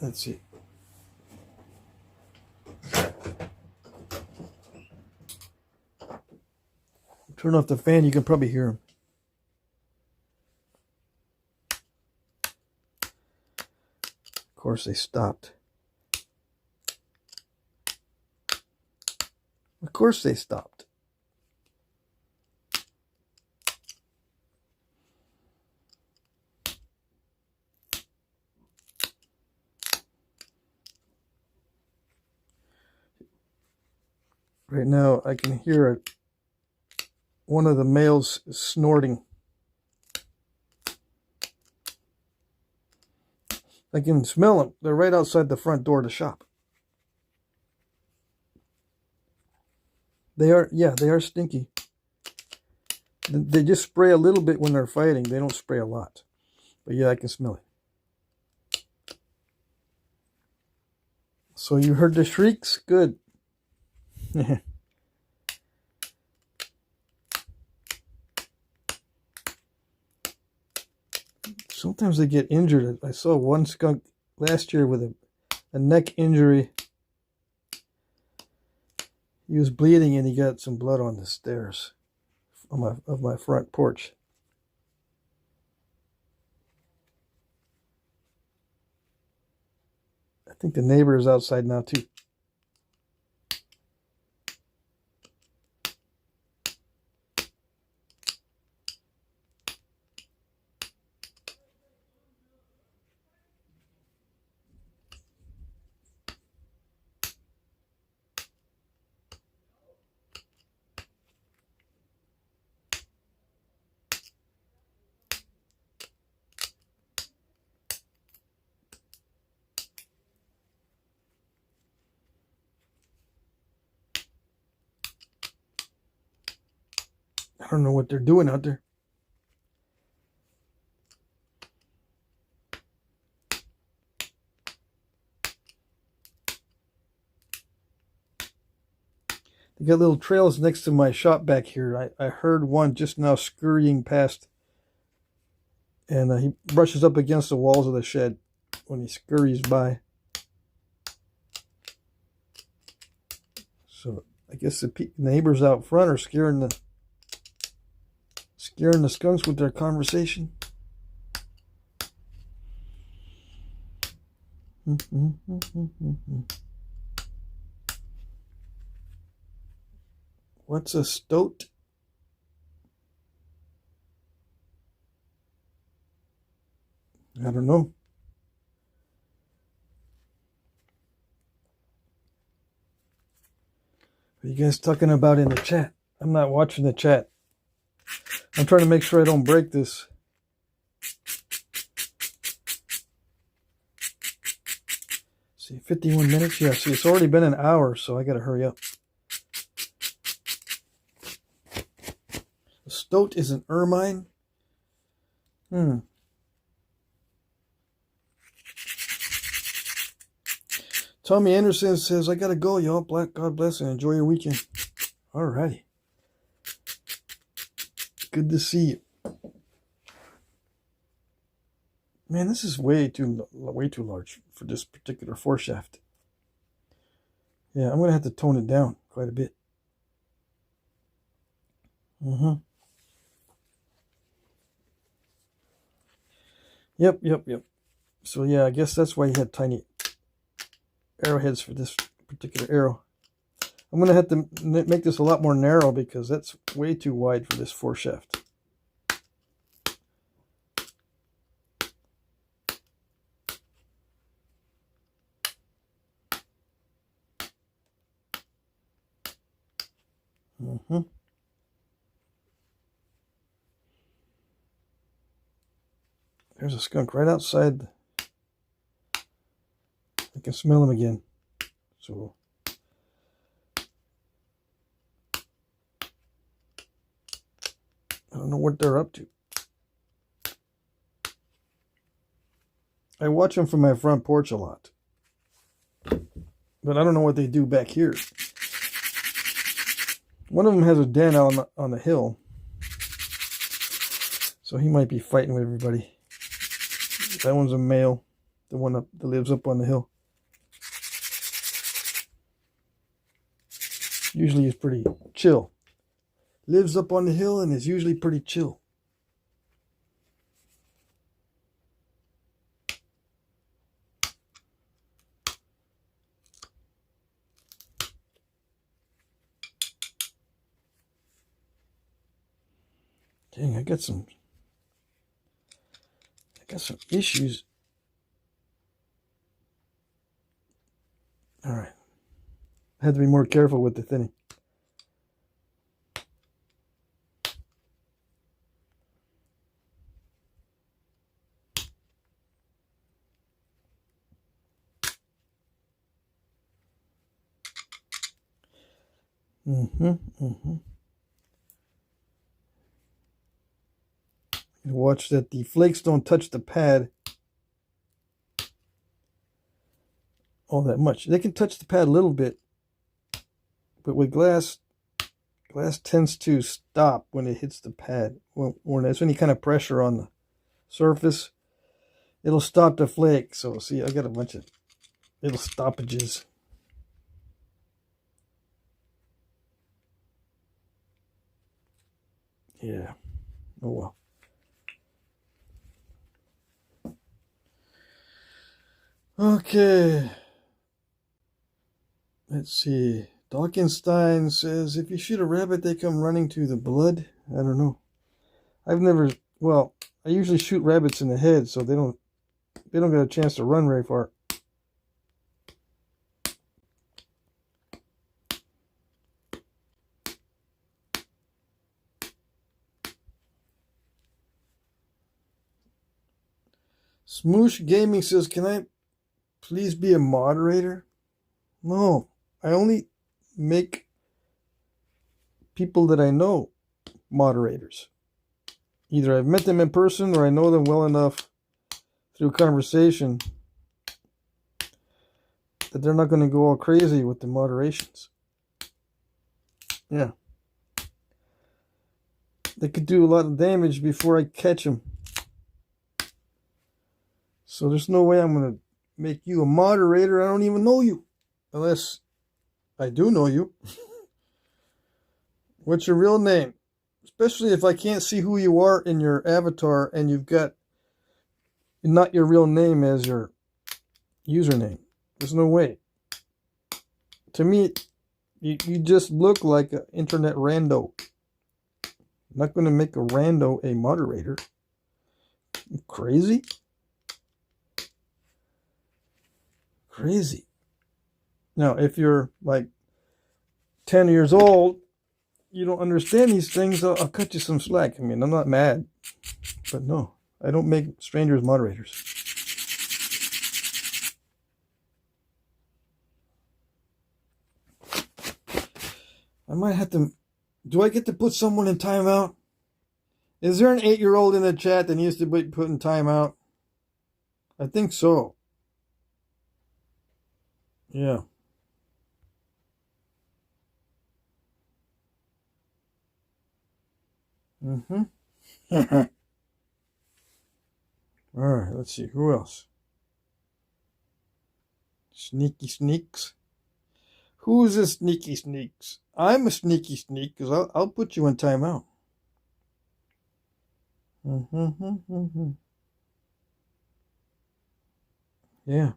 S2: Let's see. Turn off the fan, you can probably hear them. Of course, they stopped. Of course, they stopped. Right now, I can hear one of the males snorting. I can smell them. They're right outside the front door of the shop. They are stinky. They just spray a little bit when they're fighting. They don't spray a lot. But yeah, I can smell it. So you heard the shrieks? Good. Sometimes they get injured. I saw one skunk last year with a neck injury. He was bleeding and he got some blood on the stairs of my front porch. I think the neighbor is outside now too. I don't know what they're doing out there. They got little trails next to my shop back here. I heard one just now scurrying past. And he brushes up against the walls of the shed when he scurries by. So I guess the neighbors out front are scaring the Scaring the skunks with their conversation. What's a stoat? I don't know. What are you guys talking about in the chat? I'm not watching the chat. I'm trying to make sure I don't break this. See, 51 minutes? Yeah, see, it's already been an hour, so I gotta hurry up. A stoat is an ermine? Tommy Anderson says, I gotta go, y'all. God bless and enjoy your weekend. Alrighty. Good to see you. Man, this is way too large for this particular foreshaft. Yeah, I'm gonna have to tone it down quite a bit. Yep. So yeah, I guess that's why he had tiny arrowheads for this particular arrow. I'm gonna have to make this a lot more narrow because that's way too wide for this foreshaft. There's a skunk right outside. I can smell him again. So I don't know what they're up to. I watch them from my front porch a lot. But I don't know what they do back here. One of them has a den on the hill. So he might be fighting with everybody. That one's a male. The one that lives up on the hill. Usually he's pretty chill. Lives up on the hill and is usually pretty chill. Dang, I got some issues. All right. I had to be more careful with the thinning. Watch that the flakes don't touch the pad all that much. They can touch the pad a little bit, but with glass tends to stop when it hits the pad. When there's any kind of pressure on the surface, it'll stop the flake. So see, I got a bunch of little stoppages. Yeah. Oh well. Okay. Let's see. Dawkinstein says, if you shoot a rabbit, they come running to the blood. I don't know. I've never, well, I usually shoot rabbits in the head, so they don't get a chance to run very far. Smoosh Gaming says, can I please be a moderator? No, I only make people that I know moderators. Either I've met them in person or I know them well enough through conversation that they're not going to go all crazy with the moderations. Yeah. They could do a lot of damage before I catch them. So there's no way I'm going to make you a moderator. I don't even know you. Unless I do know you. What's your real name? Especially if I can't see who you are in your avatar and you've got not your real name as your username. There's no way. To me, you just look like an internet rando. I'm not going to make a rando a moderator. You crazy? Crazy. Now, if you're like 10 years old, you don't understand these things, I'll cut you some slack. I mean, I'm not mad. But no, I don't make strangers moderators. I might have to... Do I get to put someone in timeout? Is there an 8-year-old in the chat that needs to be put in timeout? I think so. Yeah. Mm-hmm. All right, let's see. Who else? Sneaky Sneaks. Who's a Sneaky Sneaks? I'm a Sneaky Sneak because I'll put you in timeout. Yeah.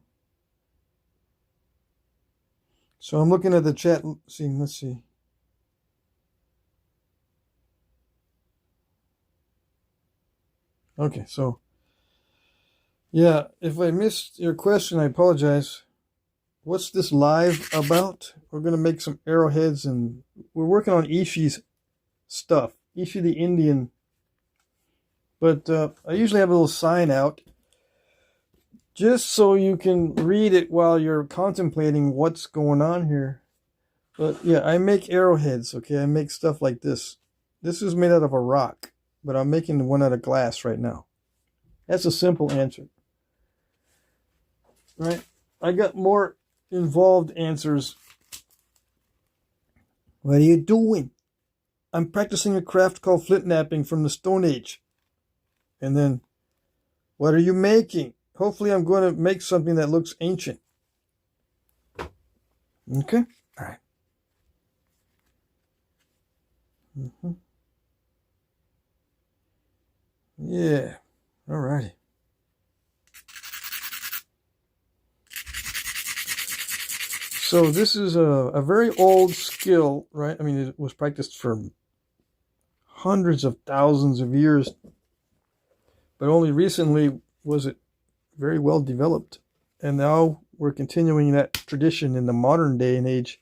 S2: So I'm looking at the chat. Let's see. Okay, so yeah, if I missed your question, I apologize. What's this live about? We're going to make some arrowheads, and we're working on Ishi's stuff. Ishi the Indian. But I usually have a little sign out just so you can read it while you're contemplating what's going on here. But yeah, I make arrowheads, okay? I make stuff like this. This is made out of a rock, but I'm making one out of glass right now. That's a simple answer. Right? I got more involved answers. What are you doing? I'm practicing a craft called Flintknapping from the Stone Age. And then, what are you making? Hopefully I'm going to make something that looks ancient. Okay? All right. Yeah. All righty. So this is a very old skill, right? I mean, it was practiced for hundreds of thousands of years, but only recently was it very well developed. And now we're continuing that tradition in the modern day and age.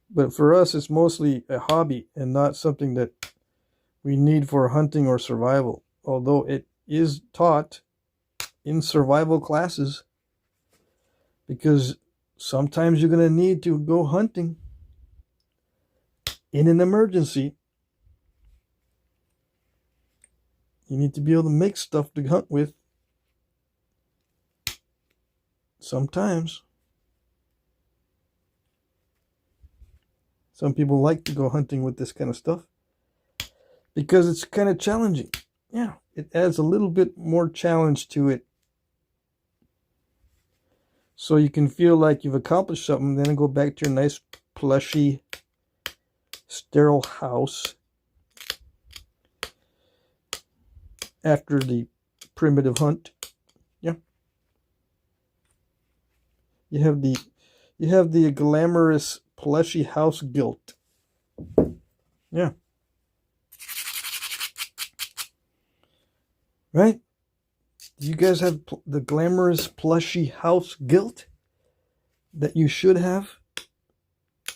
S2: But for us, it's mostly a hobby and not something that we need for hunting or survival. Although it is taught in survival classes, because sometimes you're going to need to go hunting in an emergency. You need to be able to make stuff to hunt with. Sometimes. Some people like to go hunting with this kind of stuff because it's kind of challenging. Yeah, it adds a little bit more challenge to it. So you can feel like you've accomplished something, then go back to your nice, plushy, sterile house after the primitive hunt. Yeah. You have the glamorous, plushy house guilt. Yeah. Right? Do you guys have the glamorous, plushy house guilt that you should have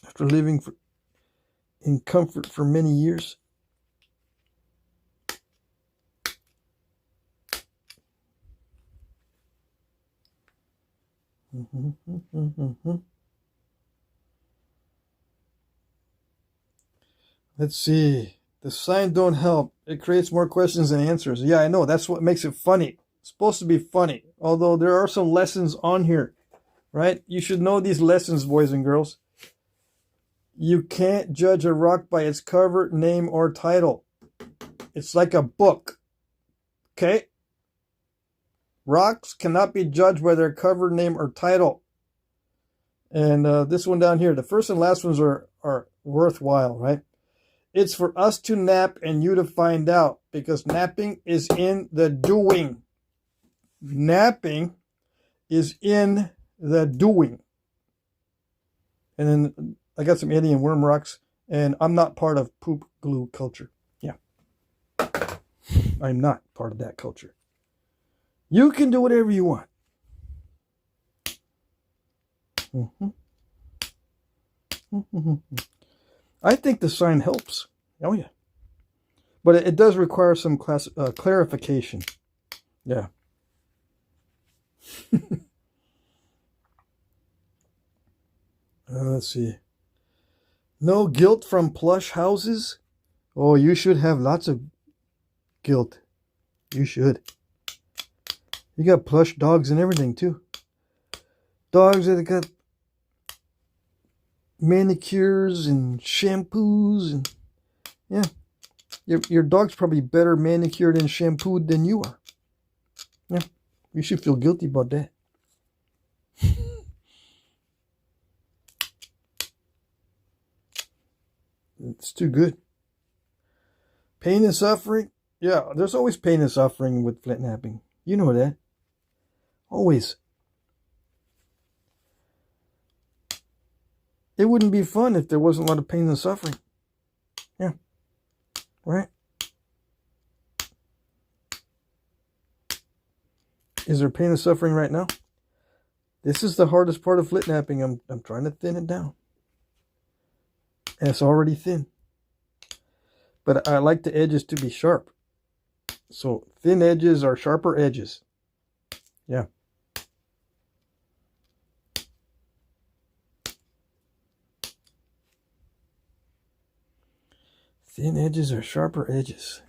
S2: after living in comfort for many years? Let's see. The sign don't help. It creates more questions than answers. Yeah, I know. That's what makes it funny. It's supposed to be funny. Although there are some lessons on here, right? You should know these lessons, boys and girls. You can't judge a rock by its cover, name, or title. It's like a book. Okay? Rocks cannot be judged by their cover, name, or title. And this one down here, the first and last ones are worthwhile, right? It's for us to nap and you to find out, because napping is in the doing. Napping is in the doing. And then I got some Indian worm rocks, and I'm not part of poop glue culture. Yeah. I'm not part of that culture. You can do whatever you want. I think the sign helps. Oh, yeah. But it does require some clarification. Yeah. Let's see. No guilt from plush houses? Oh, you should have lots of guilt. You should. You got plush dogs and everything, too. Dogs that got manicures and shampoos. And yeah. Your dog's probably better manicured and shampooed than you are. Yeah. You should feel guilty about that. It's too good. Pain and suffering? Yeah, there's always pain and suffering with Flintknapping. You know that. Always. It wouldn't be fun if there wasn't a lot of pain and suffering. Yeah. Right? Is there pain and suffering right now? This is the hardest part of Flintknapping. I'm trying to thin it down. And it's already thin. But I like the edges to be sharp. So thin edges are sharper edges. Yeah. Thin edges are sharper edges.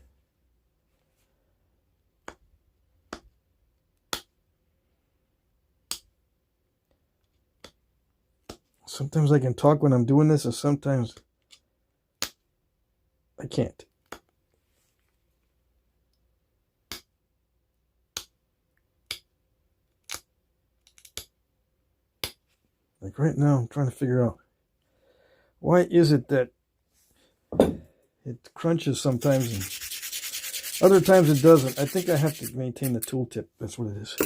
S2: Sometimes I can talk when I'm doing this, and sometimes I can't. Like right now, I'm trying to figure out, why is it that it crunches sometimes and other times it doesn't? I think I have to maintain the tooltip. That's what it is.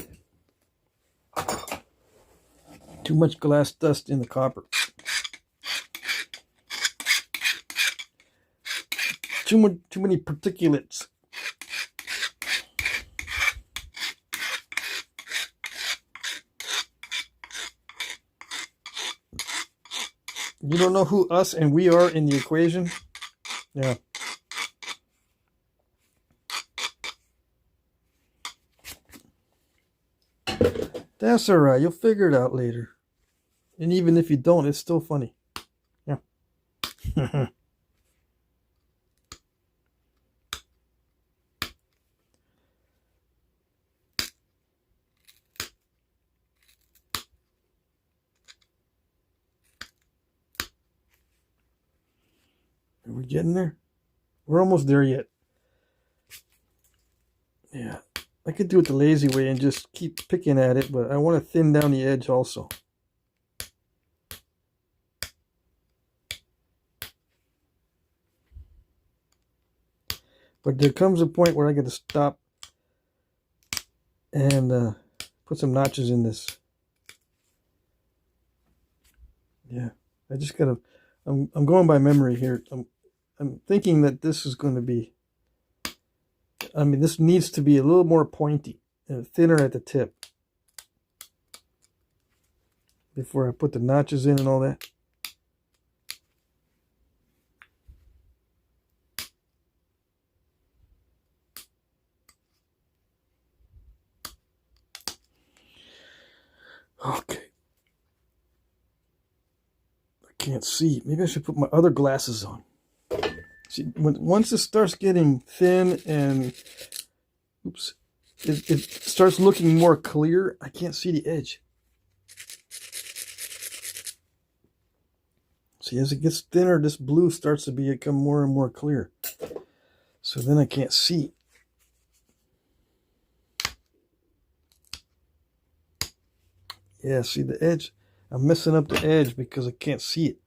S2: Too much glass dust in the copper. Too many particulates. You don't know who us and we are in the equation? Yeah. That's alright. You'll figure it out later. And even if you don't, it's still funny. Yeah. Are we getting there? We're almost there yet. Yeah. I could do it the lazy way and just keep picking at it, but I want to thin down the edge also. But there comes a point where I got to stop and put some notches in this. Yeah, I just gotta. I'm going by memory here. I'm thinking that this is going to be. I mean, this needs to be a little more pointy and thinner at the tip before I put the notches in and all that. Okay. I can't see. Maybe I should put my other glasses on. See, once it starts getting thin and oops, it starts looking more clear, I can't see the edge. See, as it gets thinner, this blue starts to become more and more clear. So then I can't see. Yeah, see the edge? I'm messing up the edge because I can't see it.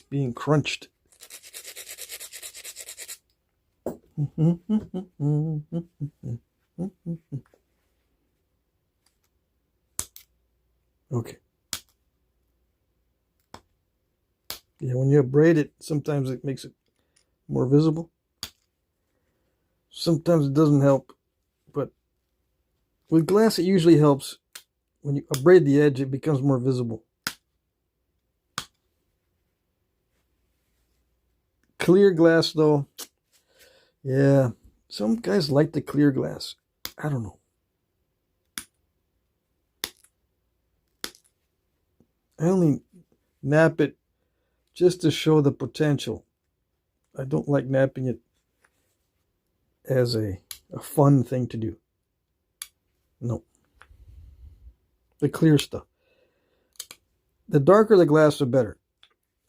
S2: being crunched. Okay. Yeah, when you braid it, sometimes it makes it more visible. Sometimes it doesn't help, but with glass it usually helps. When you braid the edge, it becomes more visible. Clear glass, though, yeah, some guys like the clear glass. I don't know. I only nap it just to show the potential. I don't like napping it as a fun thing to do. No. The clear stuff. The darker the glass, the better.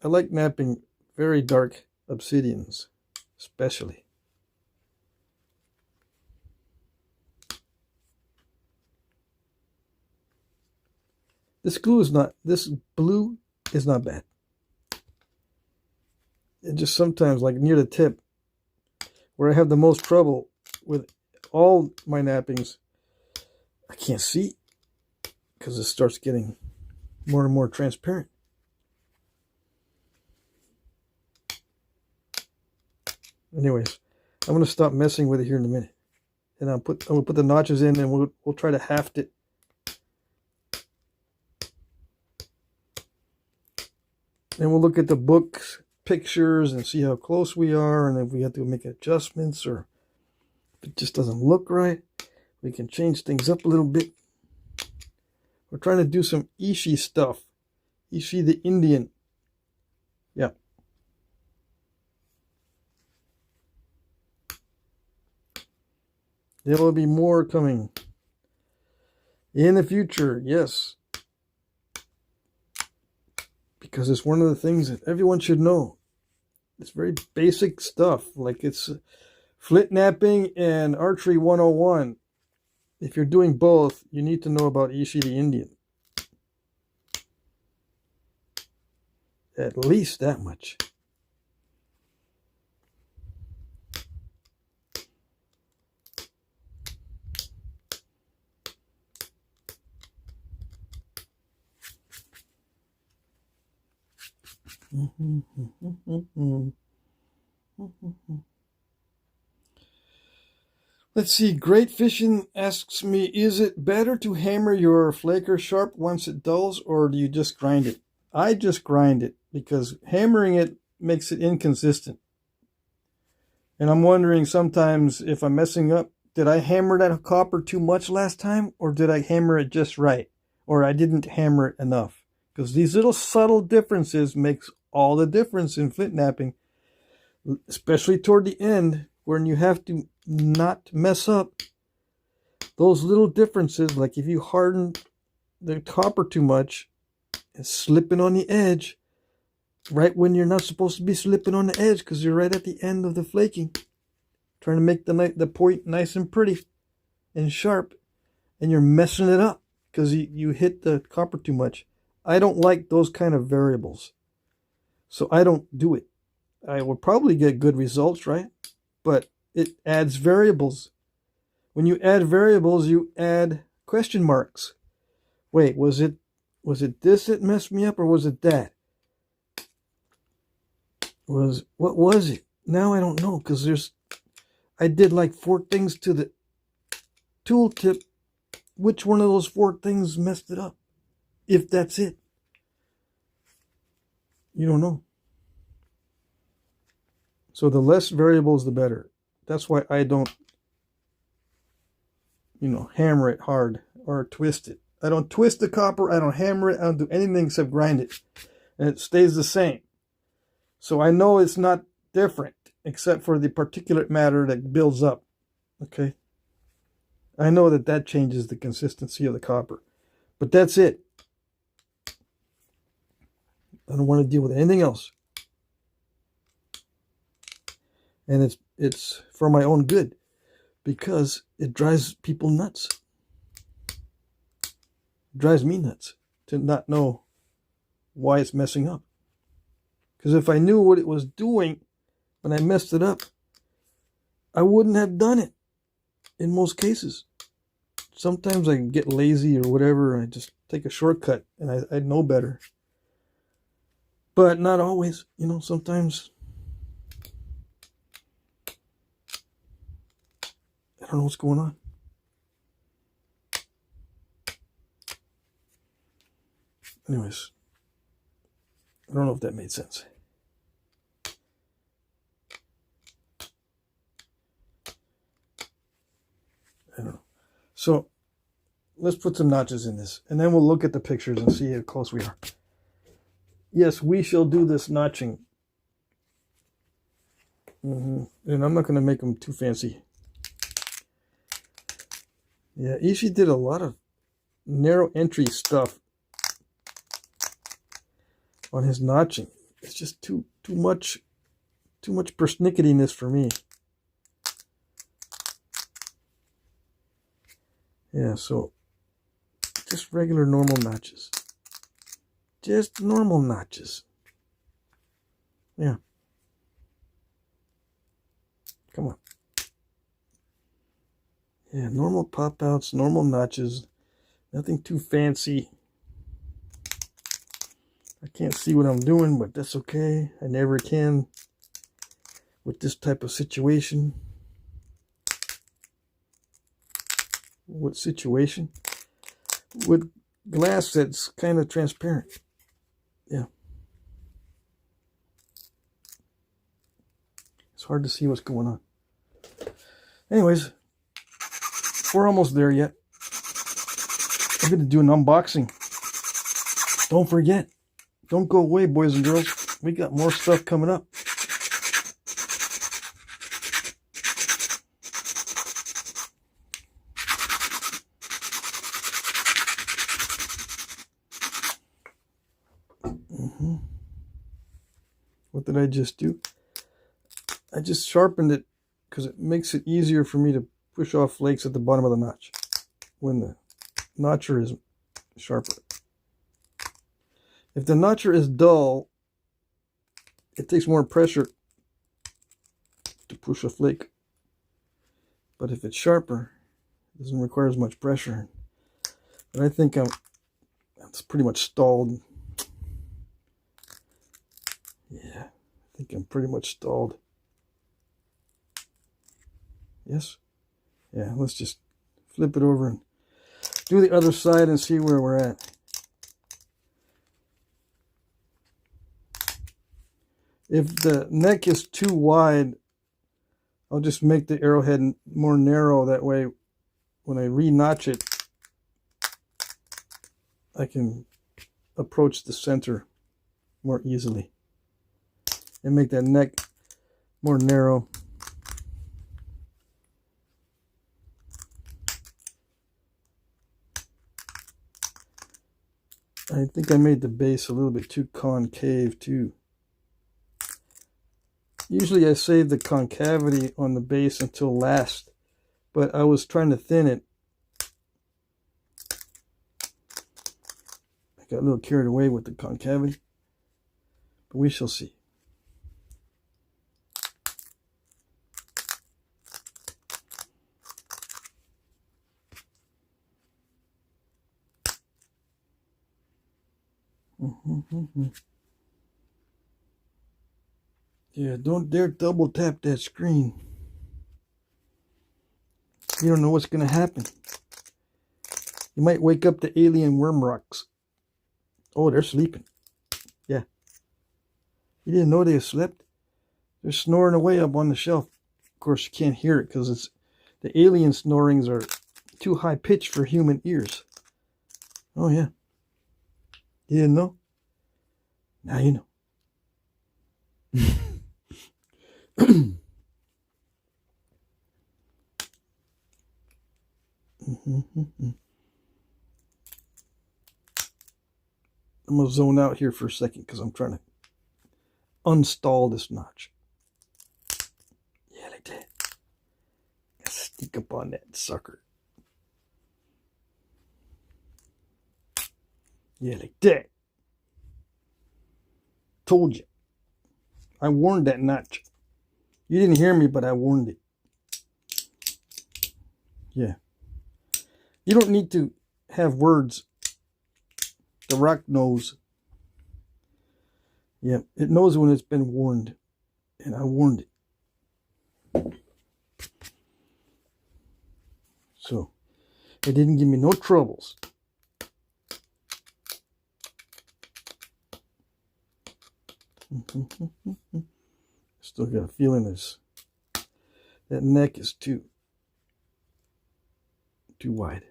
S2: I like napping very dark obsidians, especially. This blue is not bad. It just sometimes, like near the tip, where I have the most trouble with all my nappings, I can't see because it starts getting more and more transparent. Anyways, I'm going to stop messing with it here in a minute. And I'm going to put the notches in, and we'll try to haft it. And we'll look at the book's pictures and see how close we are, and if we have to make adjustments, or if it just doesn't look right, we can change things up a little bit. We're trying to do some Ishi stuff. Ishi the Indian. Yeah. There will be more coming in the future, yes. Because it's one of the things that everyone should know. It's very basic stuff. Like it's Flintknapping and Archery 101. If you're doing both, you need to know about Ishi the Indian. At least that much. Let's see. Great Fishing asks me, is it better to hammer your flaker sharp once it dulls, or do you just grind it? I just grind it because hammering it makes it inconsistent. And I'm wondering sometimes if I'm messing up, did I hammer that copper too much last time, or did I hammer it just right? Or I didn't hammer it enough? Because these little subtle differences makes all the difference in flint knapping, especially toward the end when you have to not mess up. Those little differences, like if you harden the copper too much and slipping on the edge right when you're not supposed to be slipping on the edge because you're right at the end of the flaking, trying to make the point nice and pretty and sharp, and you're messing it up because you hit the copper too much. I don't like those kind of variables, so I don't do it. I will probably get good results, right? But it adds variables. When you add variables, you add question marks. Wait, was it this that messed me up, or was it that? What was it? Now I don't know, because I did like 4 things to the tooltip. Which one of those 4 things messed it up? If that's it. You don't know. So the less variables, the better. That's why I don't, hammer it hard or twist it. I don't twist the copper. I don't hammer it. I don't do anything except grind it. And it stays the same. So I know it's not different except for the particulate matter that builds up. Okay? I know that changes the consistency of the copper. But that's it. I don't want to deal with anything else. And it's for my own good, because it drives people nuts. It drives me nuts to not know why it's messing up. Because if I knew what it was doing when I messed it up, I wouldn't have done it in most cases. Sometimes I get lazy or whatever, and I just take a shortcut, and I know better. But not always, you know, sometimes I don't know what's going on. Anyways, I don't know if that made sense. I don't know. So let's put some notches in this, and then we'll look at the pictures and see how close we are. Yes, we shall do this notching. And I'm not going to make them too fancy. Yeah, Ishi did a lot of narrow entry stuff on his notching. It's just too much persnicketiness for me. Yeah, so just regular normal notches. Just normal notches. Yeah. Come on. Yeah, normal pop outs, normal notches. Nothing too fancy. I can't see what I'm doing, but that's okay. I never can with this type of situation. What situation? With glass that's kind of transparent. Yeah. It's hard to see what's going on. Anyways, we're almost there yet. I'm going to do an unboxing. Don't forget. Don't go away, boys and girls. We got more stuff coming up. What did I just do? I just sharpened it because it makes it easier for me to push off flakes at the bottom of the notch when the notcher is sharper. If the notcher is dull, it takes more pressure to push a flake. But if it's sharper, it doesn't require as much pressure. But I think it's pretty much stalled. Yeah, I think I'm pretty much stalled. Yes? Yeah, let's just flip it over and do the other side and see where we're at. If the neck is too wide, I'll just make the arrowhead more narrow. That way, when I re-notch it, I can approach the center more easily. And make that neck more narrow. I think I made the base a little bit too concave too. Usually I save the concavity on the base until last, but I was trying to thin it. I got a little carried away with the concavity, but we shall see. Yeah, don't dare double tap that screen. You don't know what's going to happen. You might wake up the alien worm rocks. Oh, they're sleeping. Yeah. You didn't know they slept? They're snoring away up on the shelf. Of course, you can't hear it because the alien snorings are too high pitched for human ears. Oh, yeah. You didn't know? Now you know. I'm going to zone out here for a second because I'm trying to unstall this notch. Yeah, like that. Gotta sneak up on that sucker. Yeah, like that. Told you. I warned that notch. You didn't hear me, but I warned it. Yeah. You don't need to have words. The rock knows. Yeah, it knows when it's been warned. And I warned it. So, it didn't give me no troubles. Still got a feeling that neck is too wide.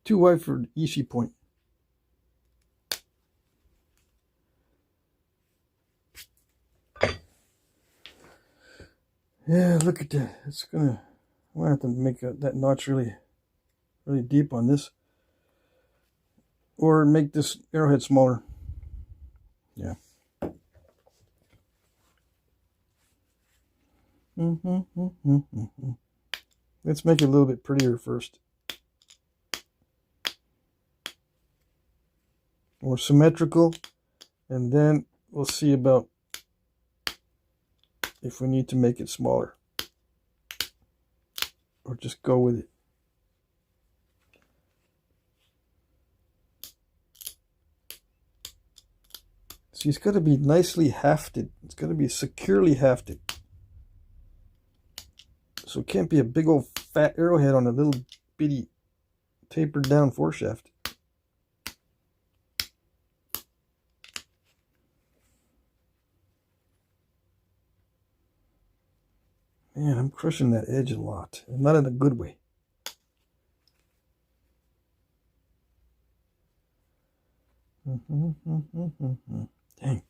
S2: Too wide for the Ishi point. Yeah, look at that. It's gonna. I'm gonna have to make that notch really deep on this, or make this arrowhead smaller. Yeah. Let's make it a little bit prettier first. More symmetrical, and then we'll see about if we need to make it smaller or just go with it. See, it's got to be nicely hafted. It's got to be securely hafted. So it can't be a big old fat arrowhead on a little bitty tapered down foreshaft. Man, I'm crushing that edge a lot. And not in a good way. Dang.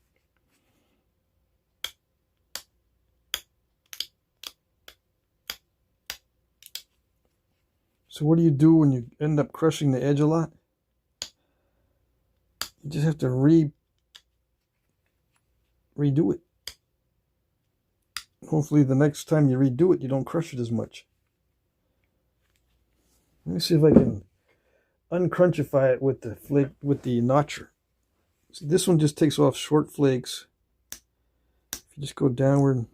S2: So what do you do when you end up crushing the edge a lot? You just have to redo it. Hopefully the next time you redo it, you don't crush it as much. Let me see if I can uncrunchify it with the flake, with the notcher. See, this one just takes off short flakes. If you just go downward,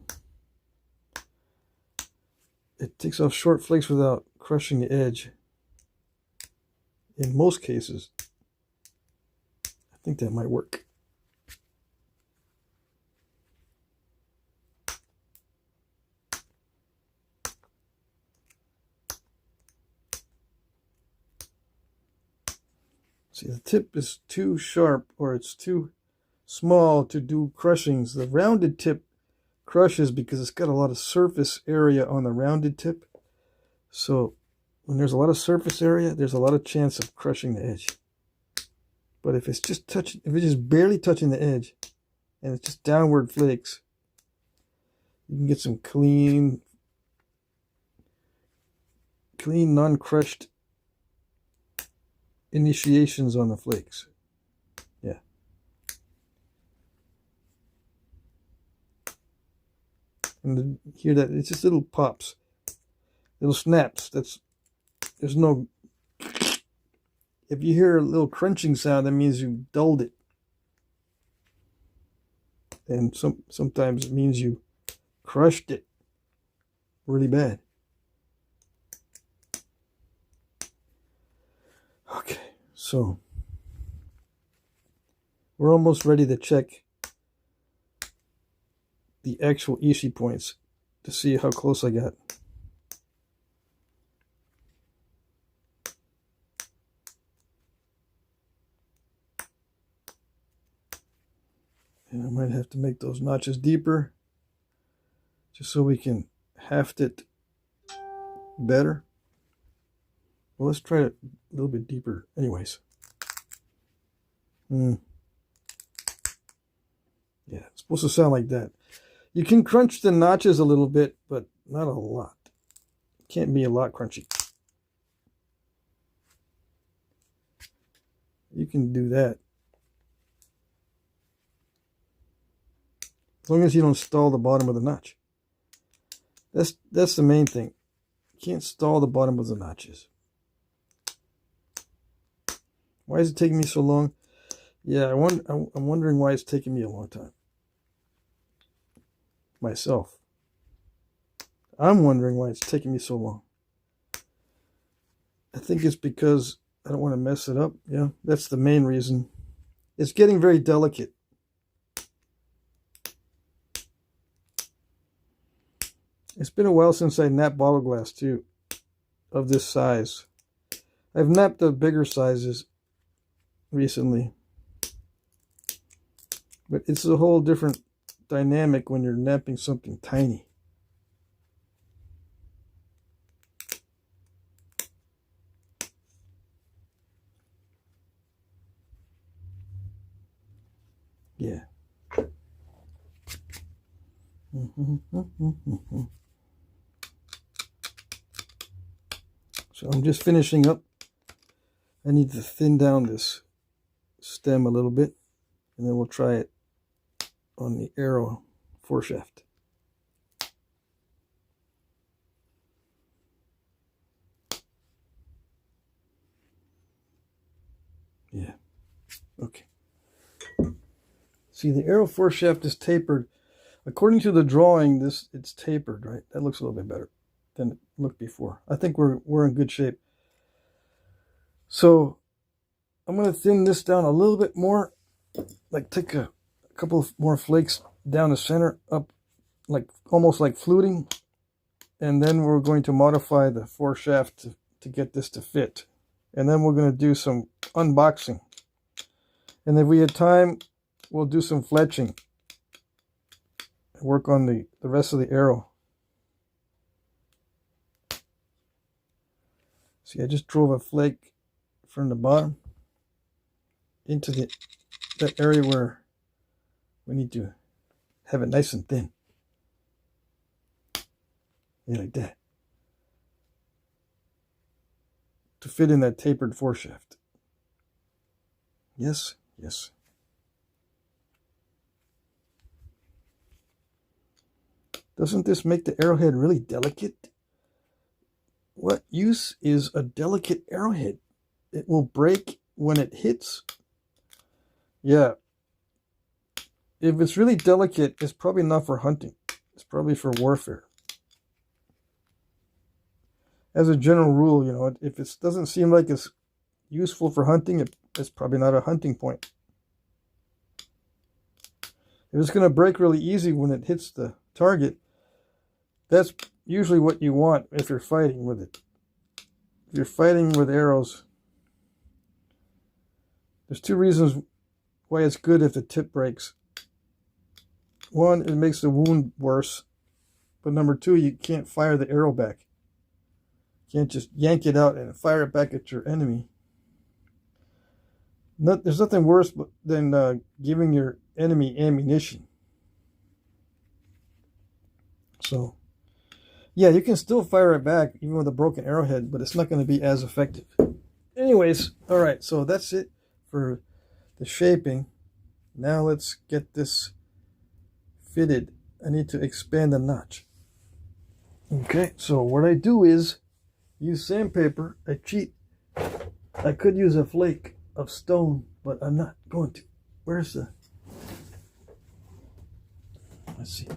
S2: it takes off short flakes without crushing the edge. In most cases, I think that might work. See, the tip is too sharp, or it's too small to do crushings. The rounded tip crushes because it's got a lot of surface area on the rounded tip. So when there's a lot of surface area, there's a lot of chance of crushing the edge. But if it's just barely touching the edge, and it's just downward flakes, you can get some clean, non-crushed initiations on the flakes. Yeah. And hear that? It's just little pops, little snaps. There's no. If you hear a little crunching sound, that means you dulled it. And sometimes it means you crushed it really bad. Okay, so we're almost ready to check the actual Ishi points to see how close I got. And I might have to make those notches deeper just so we can haft it better. Well, let's try it a little bit deeper anyways. Yeah, it's supposed to sound like that. You can crunch the notches a little bit, but not a lot. It can't be a lot crunchy. You can do that. As long as you don't stall the bottom of the notch. That's the main thing. You can't stall the bottom of the notches. Why is it taking me so long? Yeah, I'm wondering why it's taking me a long time. Myself. I'm wondering why it's taking me so long. I think it's because I don't want to mess it up. Yeah, that's the main reason. It's getting very delicate. It's been a while since I napped bottle glass too, of this size. I've napped the bigger sizes recently. But it's a whole different dynamic when you're napping something tiny. Yeah. So I'm just finishing up. I need to thin down this stem a little bit, and then we'll try it on the arrow foreshaft. Yeah. Okay. See, the arrow foreshaft is tapered. According to the drawing, it's tapered, right? That looks a little bit better than it looked before. I think we're in good shape. So I'm going to thin this down a little bit more, like take a couple of more flakes down the center, up like almost like fluting, and then we're going to modify the foreshaft to get this to fit. And then we're going to do some unboxing. And if we had time, we'll do some fletching. Work on the rest of the arrow. See, I just drove a flake from the bottom into that area where we need to have it nice and thin. Yeah, like that. To fit in that tapered foreshaft. Yes, yes. Doesn't this make the arrowhead really delicate? What use is a delicate arrowhead? It will break when it hits. Yeah. If it's really delicate, it's probably not for hunting. It's probably for warfare. As a general rule, you know, if it doesn't seem like it's useful for hunting, it's probably not a hunting point. If it's going to break really easy when it hits the target, that's usually what you want if you're fighting with it. If you're fighting with arrows, there's two reasons why it's good if the tip breaks. One, it makes the wound worse. But number two, you can't fire the arrow back. You can't just yank it out and fire it back at your enemy. There's nothing worse than giving your enemy ammunition. So, yeah, you can still fire it back even with a broken arrowhead, but it's not going to be as effective. Anyways, all right, so that's it for the shaping. Now let's get this fitted. I need to expand the notch. Okay, so what I do is use sandpaper. I cheat. I could use a flake of stone, but I'm not going to. Where's the... Let's see.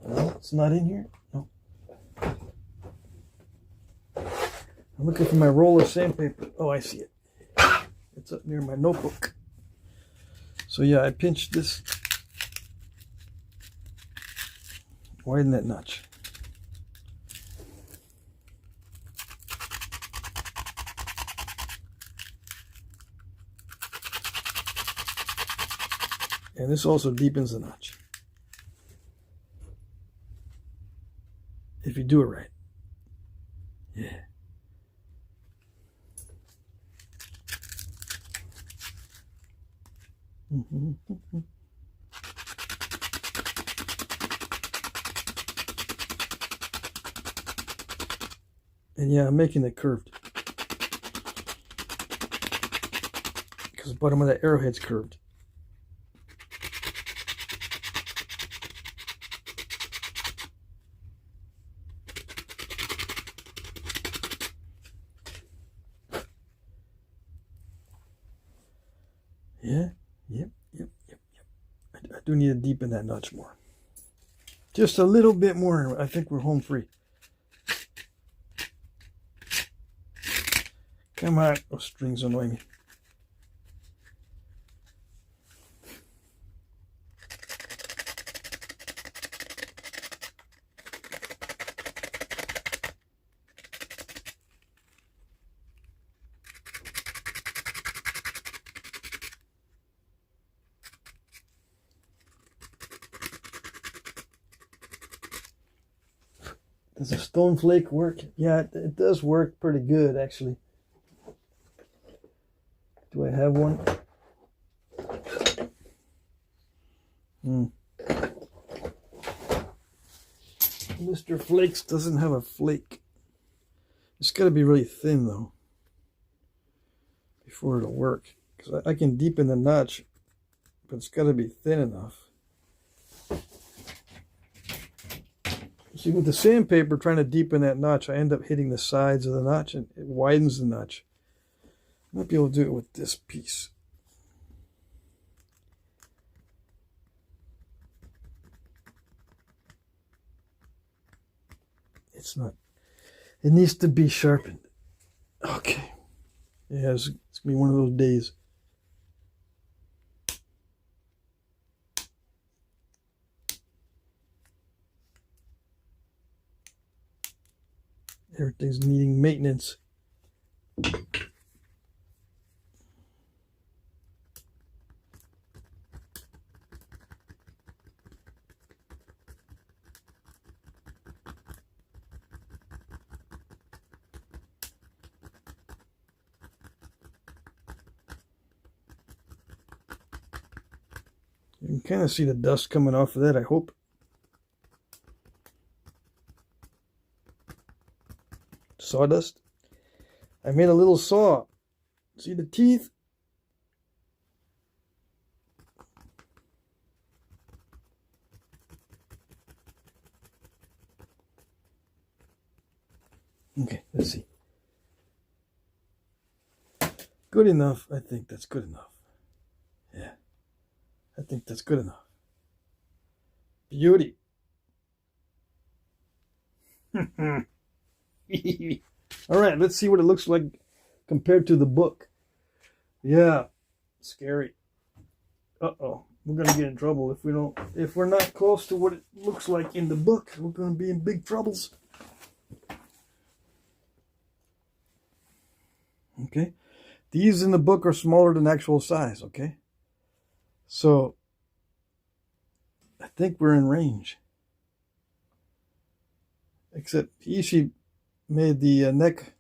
S2: No, it's not in here. No. I'm looking for my roll of sandpaper. Oh, I see it. It's up near my notebook. So yeah, I pinched this. Widen that notch. And this also deepens the notch. If you do it right. Yeah. And yeah, I'm making it curved. Because the bottom of that arrowhead's curved. Yeah, yep. I do need to deepen that notch more. Just a little bit more. I think we're home free. Come on. Those strings annoy me. Does a stone flake work? Yeah, it does work pretty good, actually. Do I have one? Mr. Flakes doesn't have a flake. It's got to be really thin, though, before it'll work. Because I can deepen the notch, but it's got to be thin enough. See, with the sandpaper, trying to deepen that notch, I end up hitting the sides of the notch, and it widens the notch. I might be able to do it with this piece. It's not. It needs to be sharpened. Okay. Yeah, it's going to be one of those days. Everything's needing maintenance. You can kind of see the dust coming off of that, I hope. Sawdust. I made a little saw. See the teeth? Okay, let's see. Good enough. I think that's good enough. Yeah. I think that's good enough. Beauty. All right, let's see what it looks like compared to the book. Yeah, scary. Uh-oh, we're gonna get in trouble if we're not close to what it looks like in the book. We're gonna be in big troubles. Okay, these in the book are smaller than actual size. Okay, so I think we're in range. Except Ishi made the neck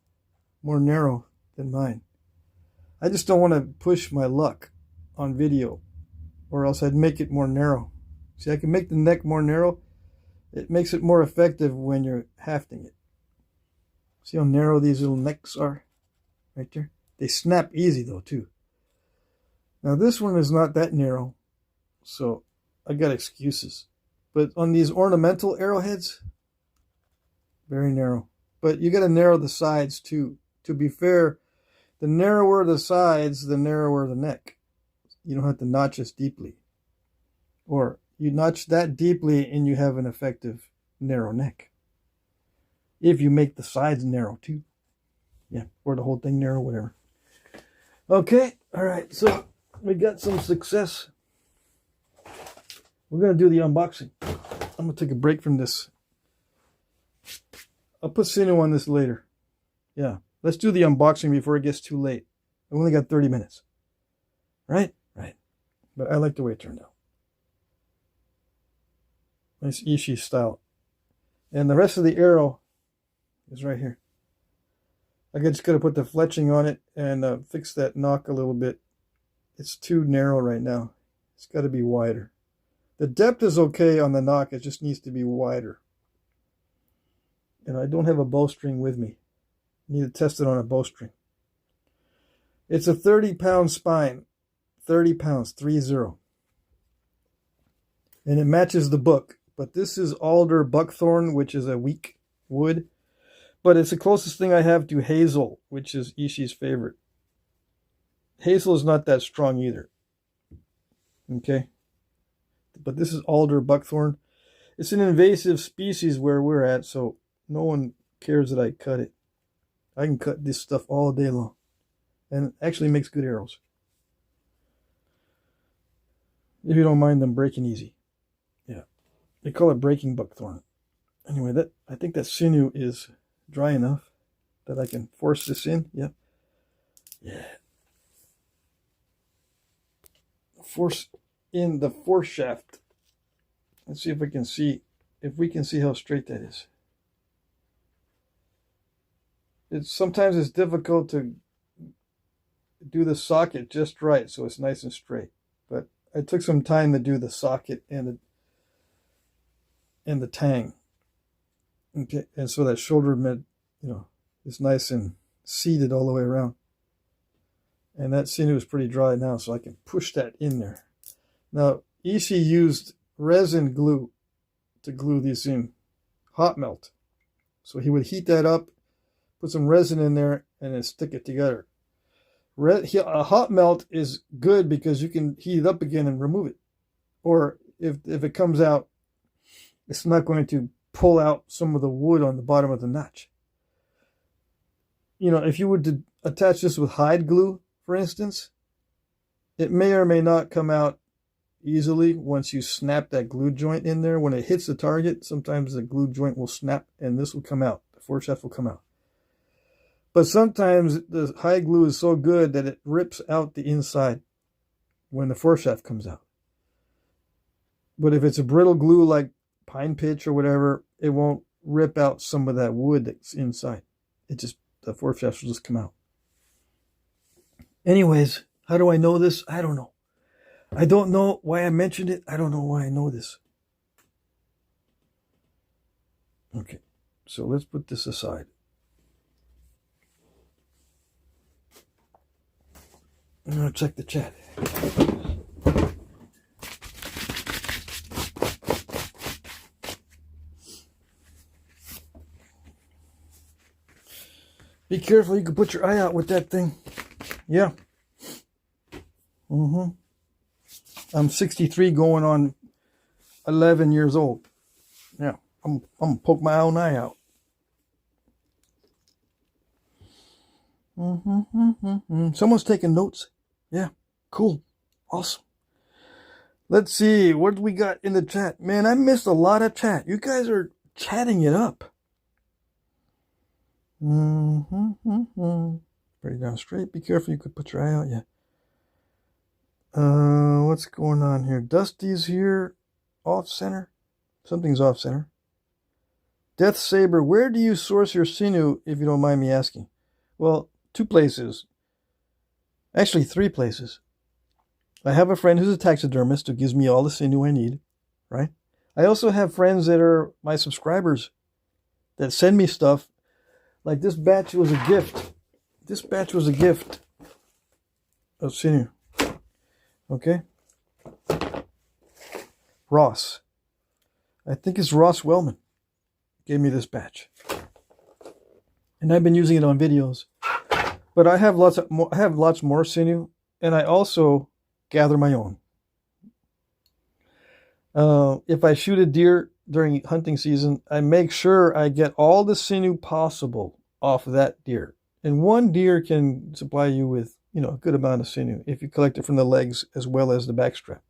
S2: more narrow than mine. I just don't want to push my luck on video, or else I'd make it more narrow. See, I can make the neck more narrow. It makes it more effective when you're hafting it. See how narrow these little necks are? Right there. They snap easy though, too. Now this one is not that narrow, so I got excuses. But on these ornamental arrowheads, very narrow. But you got to narrow the sides too. To be fair, the narrower the sides, the narrower the neck. You don't have to notch as deeply. Or you notch that deeply and you have an effective narrow neck. If you make the sides narrow too. Yeah, or the whole thing narrow, whatever. Okay, all right, so we got some success. We're going to do the unboxing. I'm going to take a break from this. I'll put Sinu on this later. Yeah, let's do the unboxing before it gets too late. I only got 30 minutes. Right? Right. But I like the way it turned out. Nice Ishi style. And the rest of the arrow is right here. I just got to put the fletching on it and fix that knock a little bit. It's too narrow right now. It's got to be wider. The depth is okay on the knock. It just needs to be wider. And I don't have a bowstring with me. I need to test it on a bowstring. It's a 30-pound spine. 30 pounds, 30. And it matches the book. But this is alder buckthorn, which is a weak wood. But it's the closest thing I have to hazel, which is Ishi's favorite. Hazel is not that strong either. Okay. But this is alder buckthorn. It's an invasive species where we're at, so no one cares that I cut it. I can cut this stuff all day long. And it actually makes good arrows. If you don't mind them breaking easy. Yeah. They call it breaking buckthorn. Anyway, I think that sinew is dry enough that I can force this in. Yep. Yeah. Force in the force shaft. Let's see if we can see how straight that is. Sometimes it's difficult to do the socket just right so it's nice and straight. But I took some time to do the socket and the tang. Okay, and so that shoulder mid, is nice and seated all the way around. And that sinew is pretty dry now, so I can push that in there. Now, Ishi used resin glue to glue these in, hot melt. So he would heat that up, put some resin in there, and then stick it together. A hot melt is good because you can heat it up again and remove it. Or if it comes out, it's not going to pull out some of the wood on the bottom of the notch. If you were to attach this with hide glue, for instance, it may or may not come out easily once you snap that glue joint in there. When it hits the target, sometimes the glue joint will snap and this will come out. The force shaft will come out. But sometimes the hide glue is so good that it rips out the inside when the force shaft comes out. But if it's a brittle glue like pine pitch or whatever, it won't rip out some of that wood that's inside. The force shaft will just come out. Anyways, how do I know this? I don't know. I don't know why I mentioned it. I don't know why I know this. Okay, so let's put this aside. I'm going to check the chat. Be careful, you can put your eye out with that thing. Yeah. I'm 63 going on 11 years old. Yeah, I'm going to poke my own eye out. Someone's taking notes. Yeah, cool. Awesome. Let's see, what do we got in the chat? Man, I missed a lot of chat. You guys are chatting it up. Pretty down straight. Be careful, you could put your eye out. Yeah. What's going on here? Dusty's here. Off center. Something's off center. Death Saber, where do you source your sinew, if you don't mind me asking? Well, 2 places. Actually, 3 places. I have a friend who's a taxidermist who gives me all the sinew I need, right? I also have friends that are my subscribers that send me stuff. Like this batch was a gift. This batch was a gift of sinew. Okay? Ross. I think it's Ross Wellman gave me this batch. And I've been using it on videos. But I have lots more sinew, and I also gather my own. If I shoot a deer during hunting season, I make sure I get all the sinew possible off of that deer. And one deer can supply you with, a good amount of sinew if you collect it from the legs as well as the backstrap.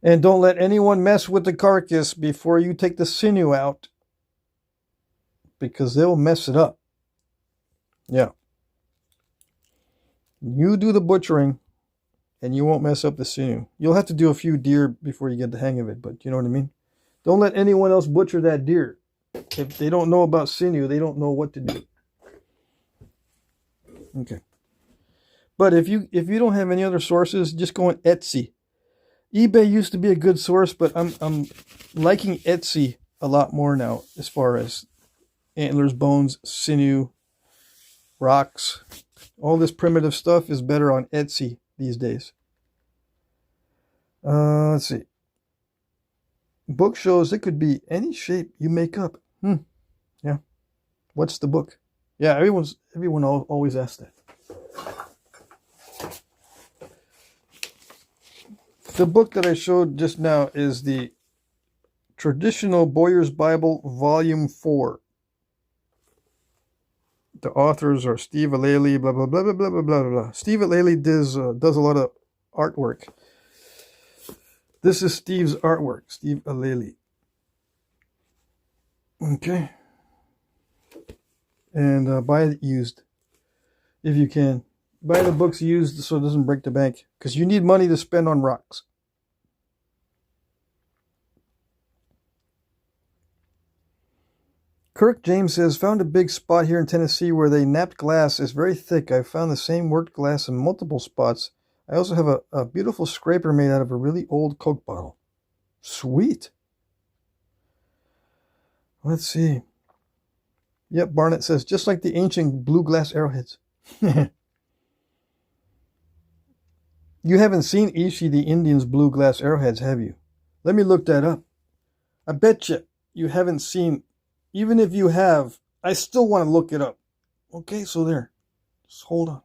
S2: And don't let anyone mess with the carcass before you take the sinew out, because they'll mess it up. Yeah. You do the butchering, and you won't mess up the sinew. You'll have to do a few deer before you get the hang of it, but you know what I mean? Don't let anyone else butcher that deer. If they don't know about sinew, they don't know what to do. Okay. But if you don't have any other sources, just go on Etsy. eBay used to be a good source, but I'm liking Etsy a lot more now as far as antlers, bones, sinew, rocks. All this primitive stuff is better on Etsy these days. Let's see. Book shows it could be any shape you make up. Yeah. What's the book? Yeah, everyone always asks that. The book that I showed just now is the Traditional Boyer's Bible, Volume 4. The authors are Steve Alele, blah, blah, blah, blah, blah, blah, blah, blah. Steve Alele does a lot of artwork. This is Steve's artwork, Steve Alele. Okay. And buy it used, if you can. Buy the books used so it doesn't break the bank, because you need money to spend on rocks. Kirk James says, found a big spot here in Tennessee where they napped glass. It's very thick. I found the same worked glass in multiple spots. I also have a beautiful scraper made out of a really old Coke bottle. Sweet. Let's see. Yep, Barnett says, just like the ancient blue glass arrowheads. You haven't seen Ishi the Indian's blue glass arrowheads, have you? Let me look that up. I bet you haven't seen. Even if you have, I still want to look it up. Okay, so there. Just hold on.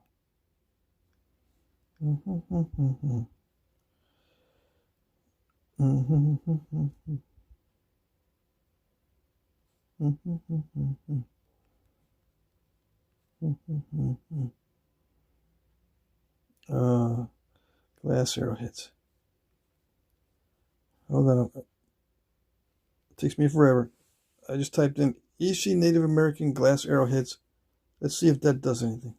S2: Glass arrowheads. Hold on. It takes me forever. I just typed in Ishi Native American glass arrowheads. Let's see if that does anything.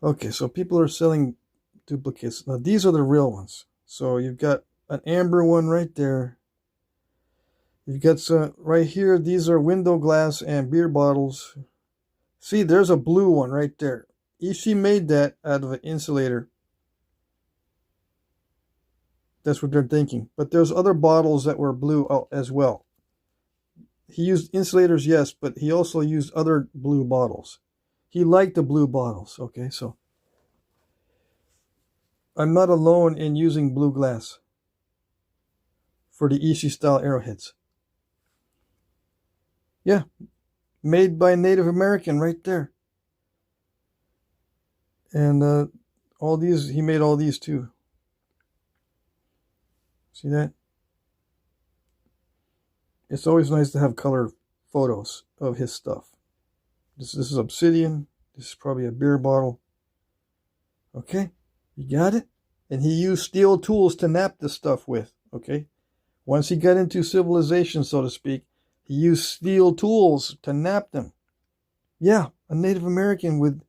S2: Okay, so people are selling duplicates. Now these are the real ones. So you've got an amber one right there. You've got some right here. These are window glass and beer bottles. See, there's a blue one right there. Ishi made that out of an insulator. That's what they're thinking. But there's other bottles that were blue as well. He used insulators, yes, but he also used other blue bottles. He liked the blue bottles. Okay, so I'm not alone in using blue glass for the Ishi style arrowheads. Yeah, made by Native American right there. And all these, he made all these too. See that? It's always nice to have color photos of his stuff. This is obsidian. This is probably a beer bottle. Okay, you got it? And he used steel tools to knap this stuff with. Okay, once he got into civilization, so to speak, he used steel tools to knap them. Yeah, a Native American with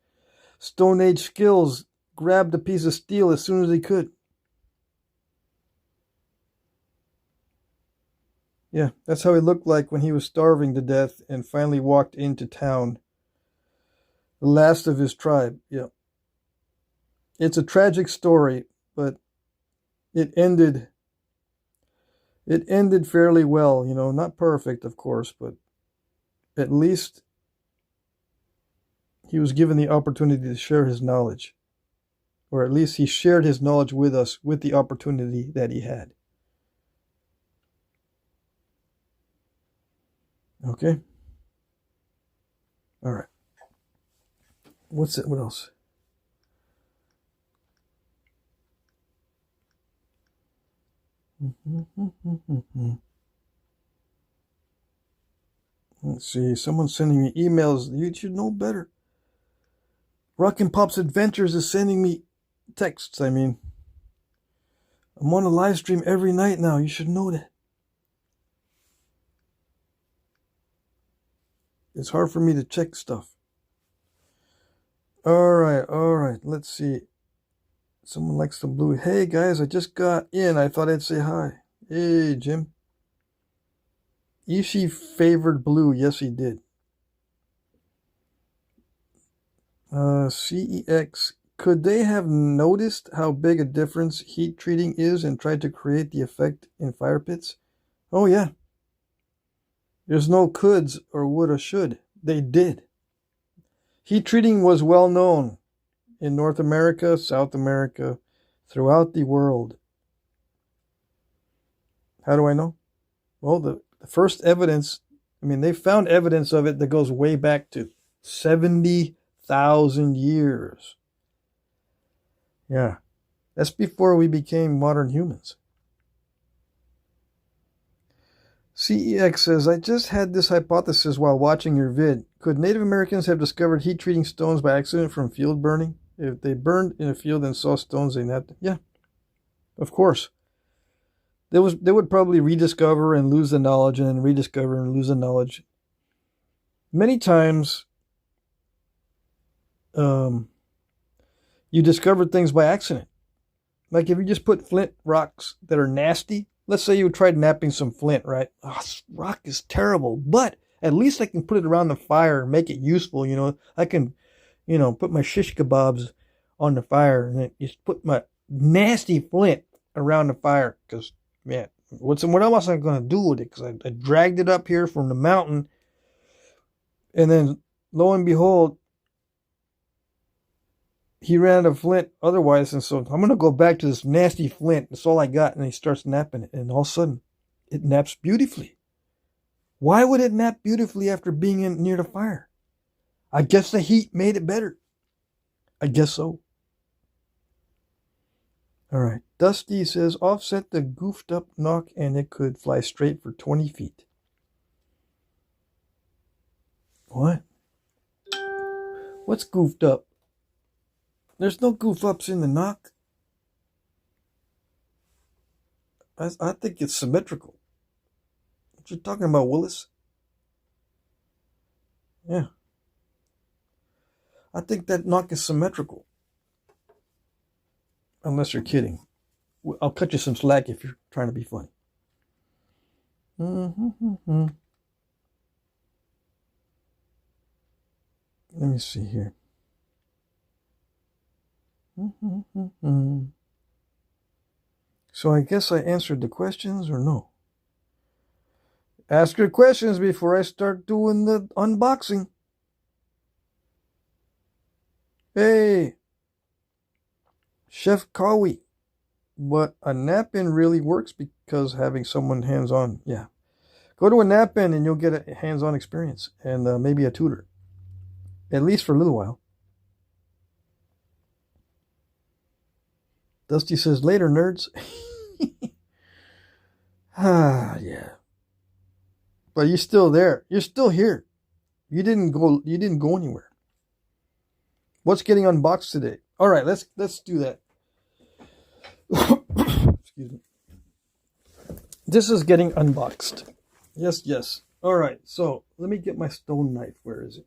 S2: Stone Age skills grabbed a piece of steel as soon as he could. Yeah, that's how he looked like when he was starving to death and finally walked into town. The last of his tribe, yeah. It's a tragic story, but it ended fairly well, you know, not perfect, of course, but at least he was given the opportunity to share his knowledge. Or at least he shared his knowledge with us with the opportunity that he had. Okay. All right. What's it? What else? Let's see. Someone's sending me emails. You should know better. Rock and Pop's Adventures is sending me texts. I mean, I'm on a live stream every night now. You should know that. It's hard for me to check stuff. All right. Let's see. Someone likes the blue. Hey, guys, I just got in. I thought I'd say hi. Hey, Jim. Ishi favored blue. Yes, he did. CEX. Could they have noticed how big a difference heat treating is and tried to create the effect in fire pits? Oh, yeah. There's no coulds or woulda should. They did. Heat treating was well known in North America, South America, throughout the world. How do I know? Well, the first evidence, I mean, they found evidence of it that goes way back to 70,000 years. Yeah. That's before we became modern humans. CEX says, I just had this hypothesis while watching your vid. Could Native Americans have discovered heat treating stones by accident from field burning? If they burned in a field and saw stones, they had to. Yeah, of course. They would probably rediscover and lose the knowledge and then rediscover and lose the knowledge. Many times, you discover things by accident. Like if you just put flint rocks that are nasty, let's say you tried knapping some flint, right? Oh, this rock is terrible, but at least I can put it around the fire and make it useful. You know, I can, put my shish kebabs on the fire and then just put my nasty flint around the fire. Because, man, what else am I going to do with it? Because I dragged it up here from the mountain. And then, lo and behold, he ran out of flint otherwise, and so I'm going to go back to this nasty flint. That's all I got. And he starts napping it, and all of a sudden, it naps beautifully. Why would it nap beautifully after being near the fire? I guess the heat made it better. I guess so. All right. Dusty says, offset the goofed up knock, and it could fly straight for 20 feet. What? What's goofed up? There's no goof ups in the knock. I think it's symmetrical. What you talking about, Willis? Yeah. I think that knock is symmetrical. Unless you're kidding. I'll cut you some slack if you're trying to be funny. Let me see here. So I guess I answered the questions or no? Ask your questions before I start doing the unboxing. Hey, Chef Kawi, but a nap-in really works because having someone hands-on. Yeah, go to a nap-in and you'll get a hands-on experience and maybe a tutor, at least for a little while. Dusty says, later, nerds. Yeah. But you're still there. You're still here. You didn't go anywhere. What's getting unboxed today? All right, let's do that. Excuse me. This is getting unboxed. Yes. All right, so let me get my stone knife. Where is it?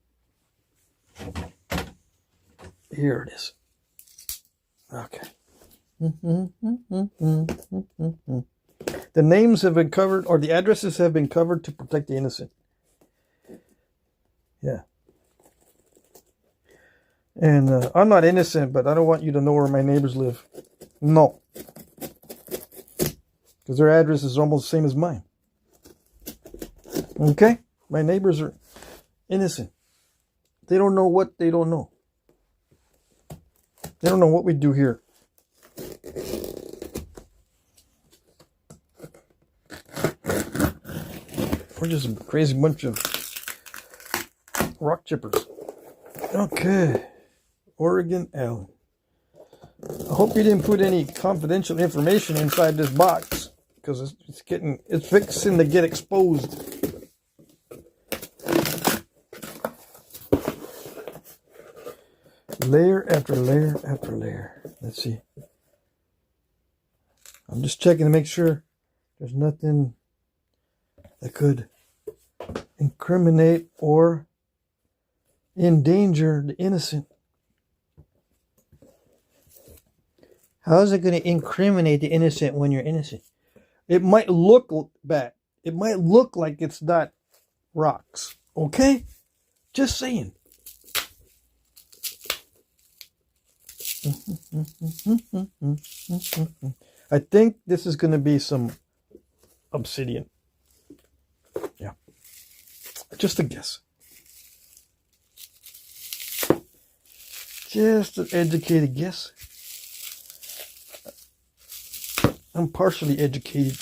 S2: Here it is. Okay. The names have been covered, or the addresses have been covered to protect the innocent. Yeah. And I'm not innocent, but I don't want you to know where my neighbors live. No. Because their address is almost the same as mine. Okay? My neighbors are innocent. They don't know what they don't know. They don't know what we do here. We're just a crazy bunch of rock chippers. Okay. Oregon Allen. I hope you didn't put any confidential information inside this box, because it's fixing to get exposed. Layer after layer after layer. Let's see. I'm just checking to make sure there's nothing that could incriminate or endanger the innocent. How is it going to incriminate the innocent when you're innocent? It might look bad. It might look like it's not rocks. Okay? Just saying. I think this is going to be some obsidian. Yeah. Just a guess. Just an educated guess. I'm partially educated.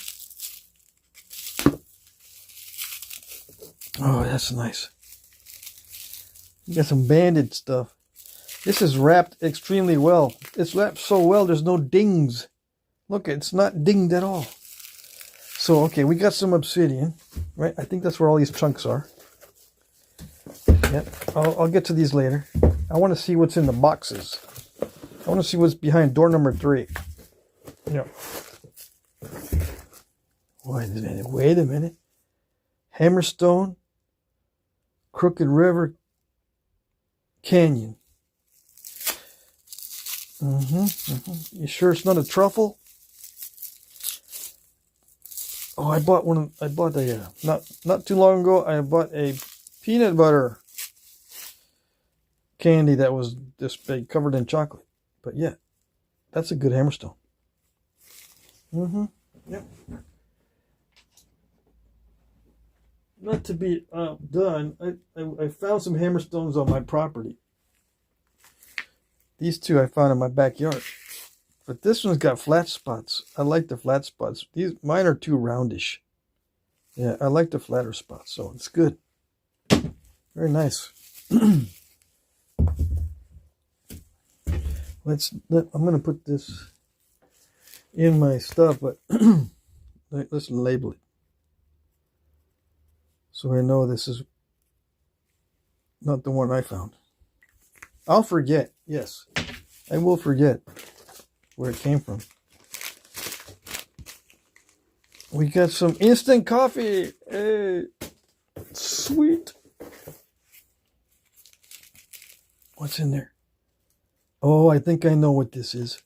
S2: Oh, that's nice. You got some banded stuff. This is wrapped extremely well. It's wrapped so well, there's no dings. Look, it's not dinged at all. So, okay, we got some obsidian, right? I think that's where all these chunks are. Yep, I'll get to these later. I want to see what's in the boxes. I want to see what's behind door number 3. Yeah. Wait a minute. Hammerstone, Crooked River Canyon. You sure it's not a truffle? Oh, I bought a not too long ago. I bought a peanut butter candy that was this big, covered in chocolate. But yeah, that's a good hammerstone. Yep. Not to be outdone, I found some hammerstones on my property. These two I found in my backyard. But this one's got flat spots. I like the flat spots. Mine are too roundish. Yeah, I like the flatter spots, so it's good. Very nice. I'm going to put this in my stuff, but let's label it. So I know this is not the one I found. I'll forget. Yes, I will forget where it came from. We got some instant coffee. Hey, sweet. What's in there? Oh, I think I know what this is.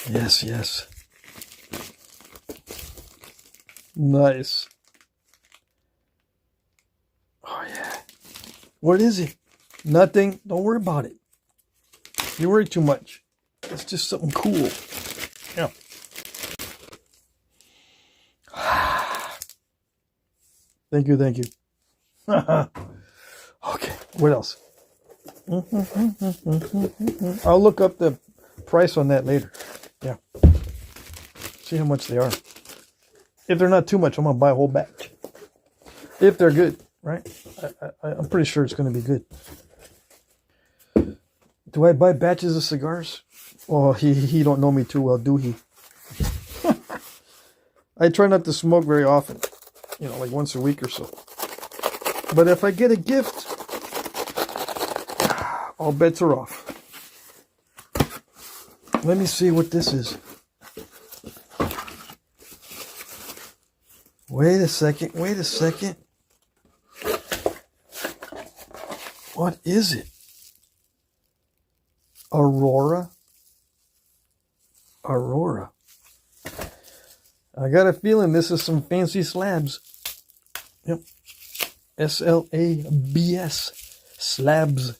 S2: Yes. Nice. Oh, yeah. What is it? Nothing. Don't worry about it. You worry too much. It's just something cool. Yeah. Thank you. Okay. What else? I'll look up the price on that later. Yeah. See how much they are. If they're not too much, I'm going to buy a whole batch. If they're good, right? I'm pretty sure it's going to be good. Do I buy batches of cigars? Oh, he don't know me too well, do he? I try not to smoke very often. You know, like once a week or so. But if I get a gift, all bets are off. Let me see what this is. Wait a second. What is it? Aurora. I got a feeling this is some fancy slabs. Yep. SLABS. Slabs.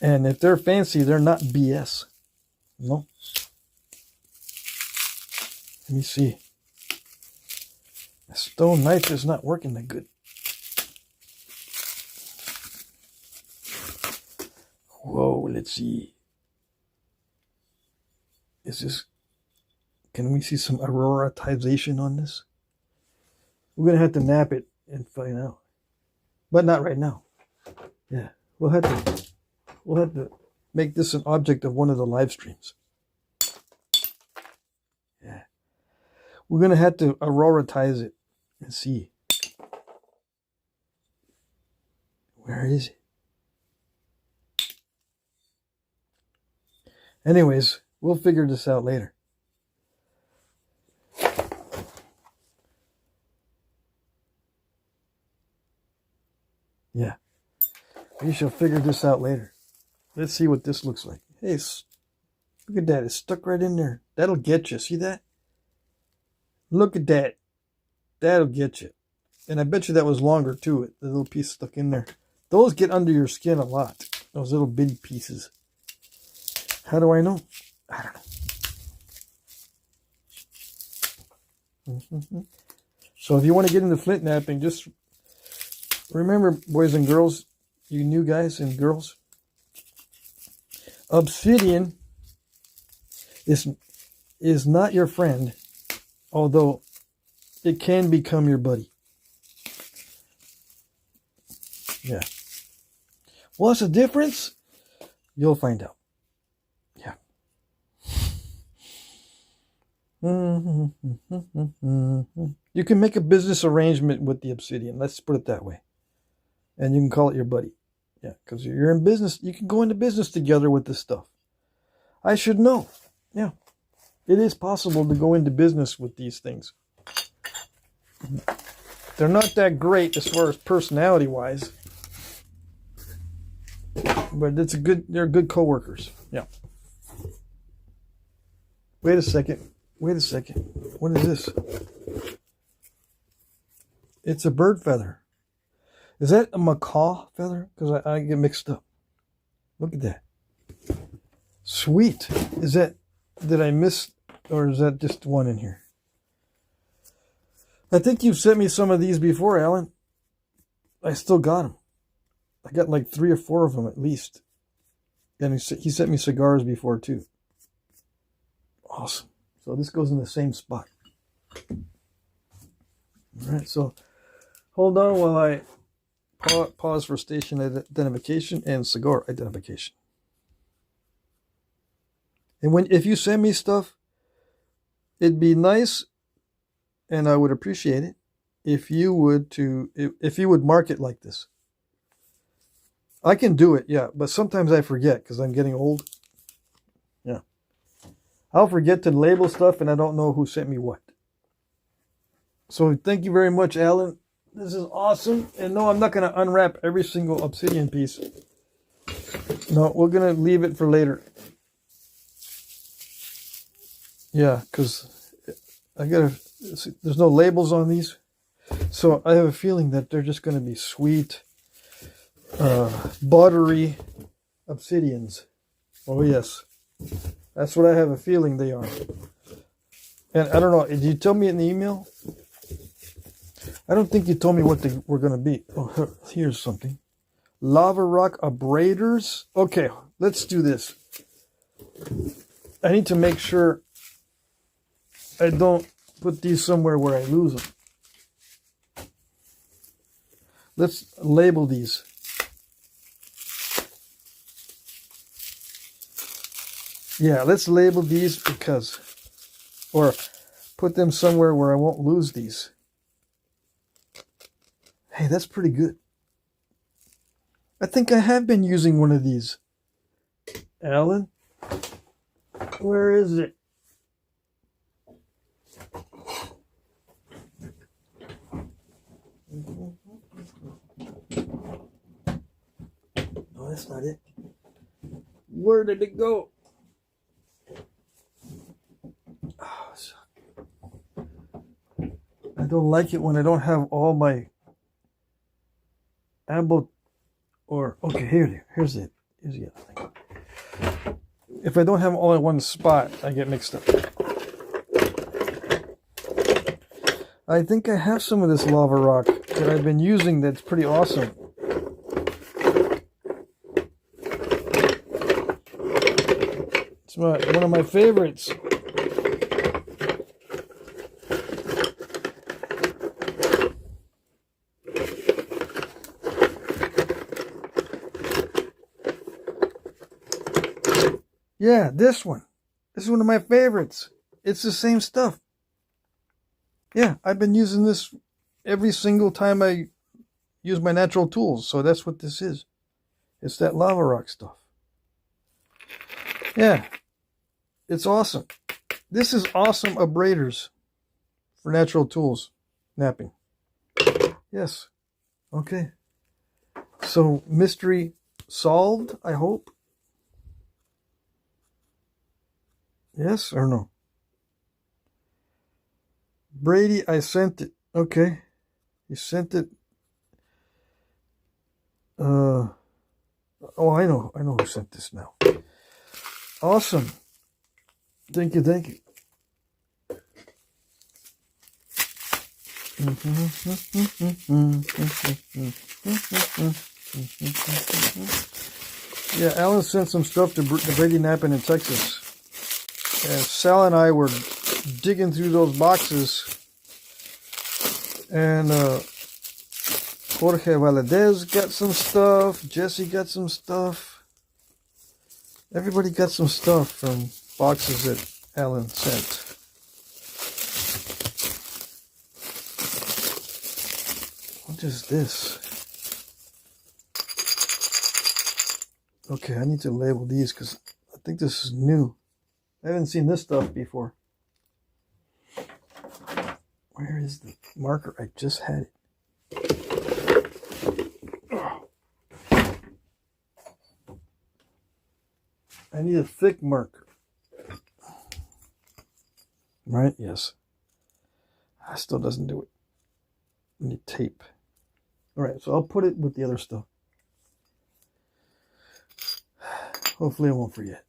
S2: And if they're fancy, they're not BS. No. Let me see. The stone knife is not working that good. Whoa, let's see. Can we see some auroratization on this? We're going to have to nap it and find out. But not right now. Yeah, we'll have to make this an object of one of the live streams. Yeah. We're going to have to auroratize it and see. Where is it? Anyways, we'll figure this out later. Yeah. We shall figure this out later. Let's see what this looks like. Hey, look at that. It's stuck right in there. That'll get you. See that? Look at that. That'll get you. And I bet you that was longer too. The little piece stuck in there. Those get under your skin a lot. Those little bitty pieces. How do I know? I don't know. So if you want to get into Flintknapping, just remember, boys and girls, you new guys and girls, obsidian is not your friend, although it can become your buddy. Yeah. What's the difference? You'll find out. Yeah. You can make a business arrangement with the obsidian. Let's put it that way. And you can call it your buddy. Yeah, because you're in business. You can go into business together with this stuff. I should know. Yeah. It is possible to go into business with these things. They're not that great as far as personality-wise. But they're good co-workers. Yeah. Wait a second. What is this? It's a bird feather. Is that a macaw feather? Because I get mixed up. Look at that. Sweet. Did I miss, or is that just one in here? I think you've sent me some of these before, Alan. I still got them. I got like 3 or 4 of them at least. And he sent me cigars before too. Awesome. So this goes in the same spot. All right, so hold on while I pause for station identification and cigar identification. And if you send me stuff, it'd be nice, and I would appreciate it if you would mark it like this. I can do it, yeah, but sometimes I forget because I'm getting old. Yeah. I'll forget to label stuff and I don't know who sent me what. So thank you very much, Alan. This is awesome. And no, I'm not going to unwrap every single obsidian piece. No, we're going to leave it for later. Yeah, because there's no labels on these. So I have a feeling that they're just going to be sweet, buttery obsidians. Oh, yes. That's what I have a feeling they are. And I don't know, did you tell me in the email? I don't think you told me what they were going to be. Oh, here's something. Lava rock abraders. Okay, let's do this. I need to make sure I don't put these somewhere where I lose them. Let's label these. Yeah, let's label these or put them somewhere where I won't lose these. Hey, that's pretty good. I think I have been using one of these. Alan, where is it? No, that's not it. Where did it go? Oh, I don't like it when I don't have all my okay, here's it. Here's the other thing. If I don't have them all in one spot, I get mixed up. I think I have some of this lava rock that I've been using that's pretty awesome. It's one of my favorites. Yeah, this one. This is one of my favorites. It's the same stuff. Yeah, I've been using this every single time I use my natural tools. So that's what this is. It's that lava rock stuff. Yeah, it's awesome. This is awesome abraders for natural tools. Knapping. Yes. Okay. So mystery solved, I hope. Yes or no? Brady, I sent it. Okay. You sent it. Oh, I know who sent this now. Awesome. Thank you. Yeah, Alan sent some stuff to Brady Knapping in Texas. And Sal and I were digging through those boxes, and Jorge Valadez got some stuff. Jesse got some stuff. Everybody got some stuff from boxes that Alan sent. What is this? Okay, I need to label these because I think this is new. I haven't seen this stuff before. Where is the marker? I just had it. I need a thick marker. Right? Yes. That still doesn't do it. I need tape. Alright, so I'll put it with the other stuff. Hopefully I won't forget.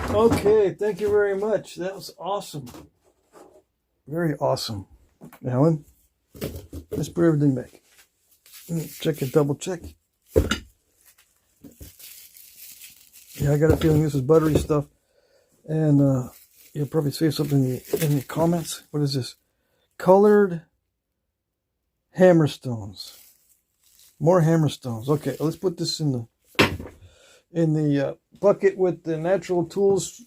S2: Okay, thank you very much. That was awesome. Very awesome. Alan, let's put everything back. Check it, double check. Yeah, I got a feeling this is buttery stuff. And you'll probably say something in the comments. What is this? Colored hammerstones. More hammerstones. Okay, let's put this in the bucket with the natural tools.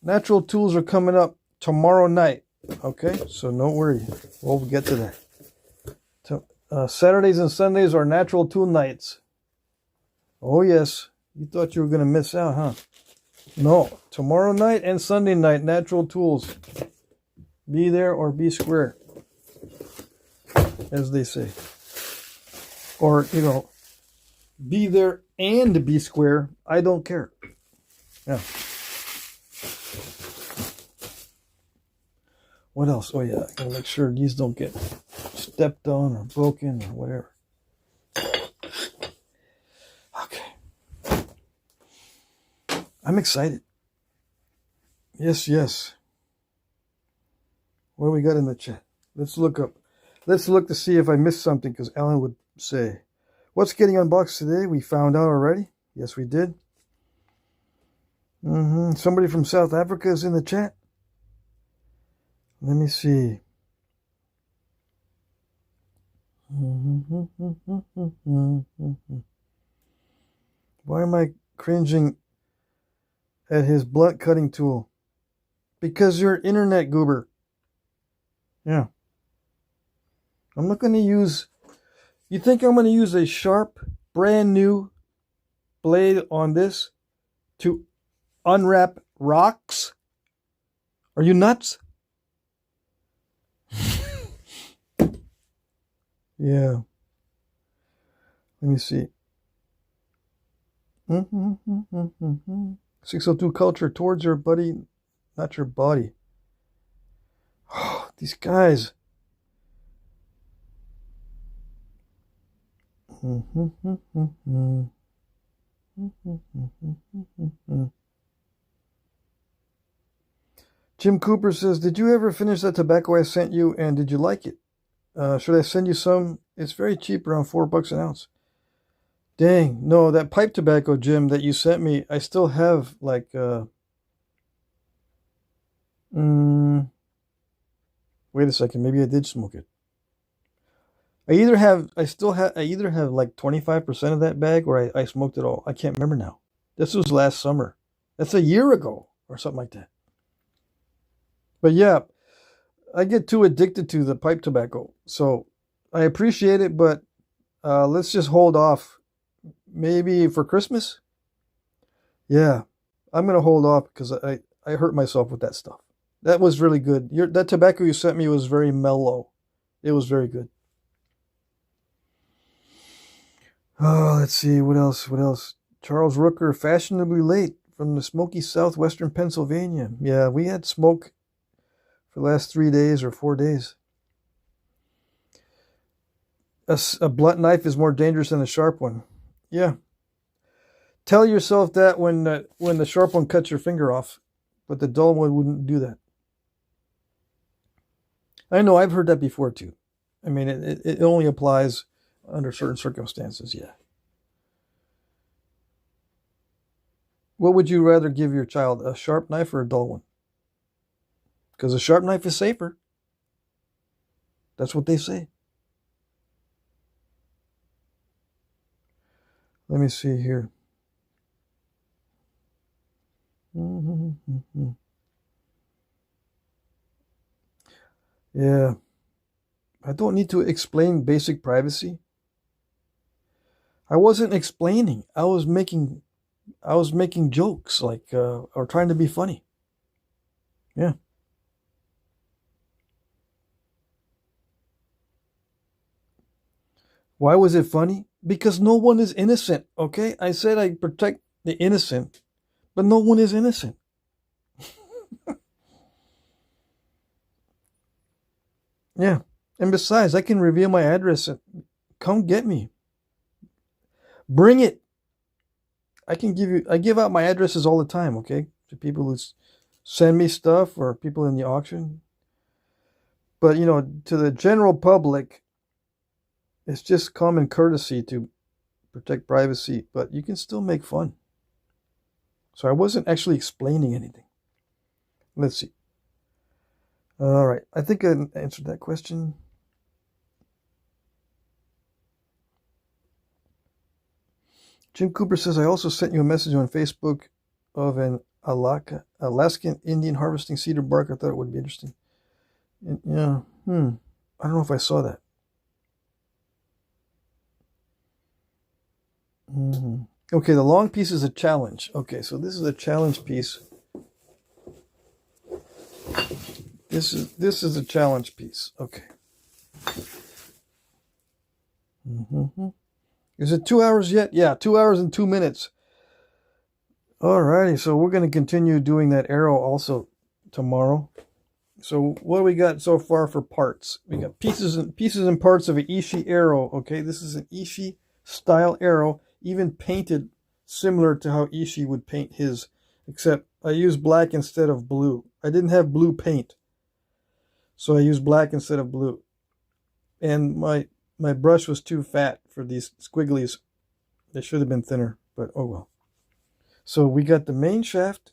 S2: Natural tools are coming up tomorrow night. Okay, so don't worry. We'll get to that. Saturdays and Sundays are natural tool nights. Oh, yes. You thought you were going to miss out, huh? No. Tomorrow night and Sunday night, natural tools. Be there or be square, as they say. Or, you know, be there and be square. I don't care. Yeah. What else? Oh, yeah. I gotta make sure these don't get stepped on or broken or whatever. Okay. I'm excited. Yes, yes. What do we got in the chat? Let's look up. Let's look to see if I missed something, because Alan would say, what's getting unboxed today? We found out already. Yes, we did. Somebody from South Africa is in the chat. Let me see. Why am I cringing at his blunt cutting tool? Because you're an internet goober. Yeah. I'm not going to use... You think I'm going to use a sharp, brand new blade on this to unwrap rocks? Are you nuts? Yeah. Let me see. 602 culture towards your buddy, not your body. Oh, these guys. Jim Cooper says, did you ever finish that tobacco I sent you, and did you like it? Should I send you some? It's very cheap, around $4 an ounce. Dang, no, that pipe tobacco, Jim, that you sent me, I still have like wait a second, maybe I did smoke it. I either have like 25% of that bag, or I smoked it all. I can't remember now. This was last summer. That's a year ago or something like that. But yeah, I get too addicted to the pipe tobacco. So I appreciate it, but let's just hold off. Maybe for Christmas? Yeah, I'm going to hold off because I hurt myself with that stuff. That was really good. That tobacco you sent me was very mellow. It was very good. Oh, let's see. What else? What else? Charles Rooker, fashionably late from the smoky southwestern Pennsylvania. Yeah, we had smoke for the last 3 days or 4 days. A blunt knife is more dangerous than a sharp one. Yeah. Tell yourself that when the sharp one cuts your finger off, but the dull one wouldn't do that. I know, I've heard that before too. I mean, it only applies under certain circumstances, yeah. What would you rather give your child, a sharp knife or a dull one? Because a sharp knife is safer. That's what they say. Let me see here. Yeah. I don't need to explain basic privacy. I wasn't explaining. I was making jokes, like, or trying to be funny. Yeah. Why was it funny? Because no one is innocent, okay? I said I protect the innocent, but no one is innocent. Yeah. And besides, I can reveal my address. Come get me. Bring it. I give out my addresses all the time, okay? To people who send me stuff or people in the auction. But, to the general public, it's just common courtesy to protect privacy, but you can still make fun. So I wasn't actually explaining anything. Let's see. All right. I think I answered that question. Jim Cooper says, I also sent you a message on Facebook of an Alaskan Indian harvesting cedar bark. I thought it would be interesting. And, yeah. I don't know if I saw that. Okay, the long piece is a challenge. Okay, so this is a challenge piece. This is a challenge piece. Okay. Is it 2 hours yet? Yeah, 2 hours and 2 minutes. Alrighty, so we're going to continue doing that arrow also tomorrow. So what do we got so far for parts? We got pieces and parts of an Ishi arrow. Okay, this is an Ishi style arrow, even painted similar to how Ishi would paint his, except I used black instead of blue. I didn't have blue paint, so I used black instead of blue. And my brush was too fat for these squigglies. They should have been thinner, but oh well. So we got the main shaft.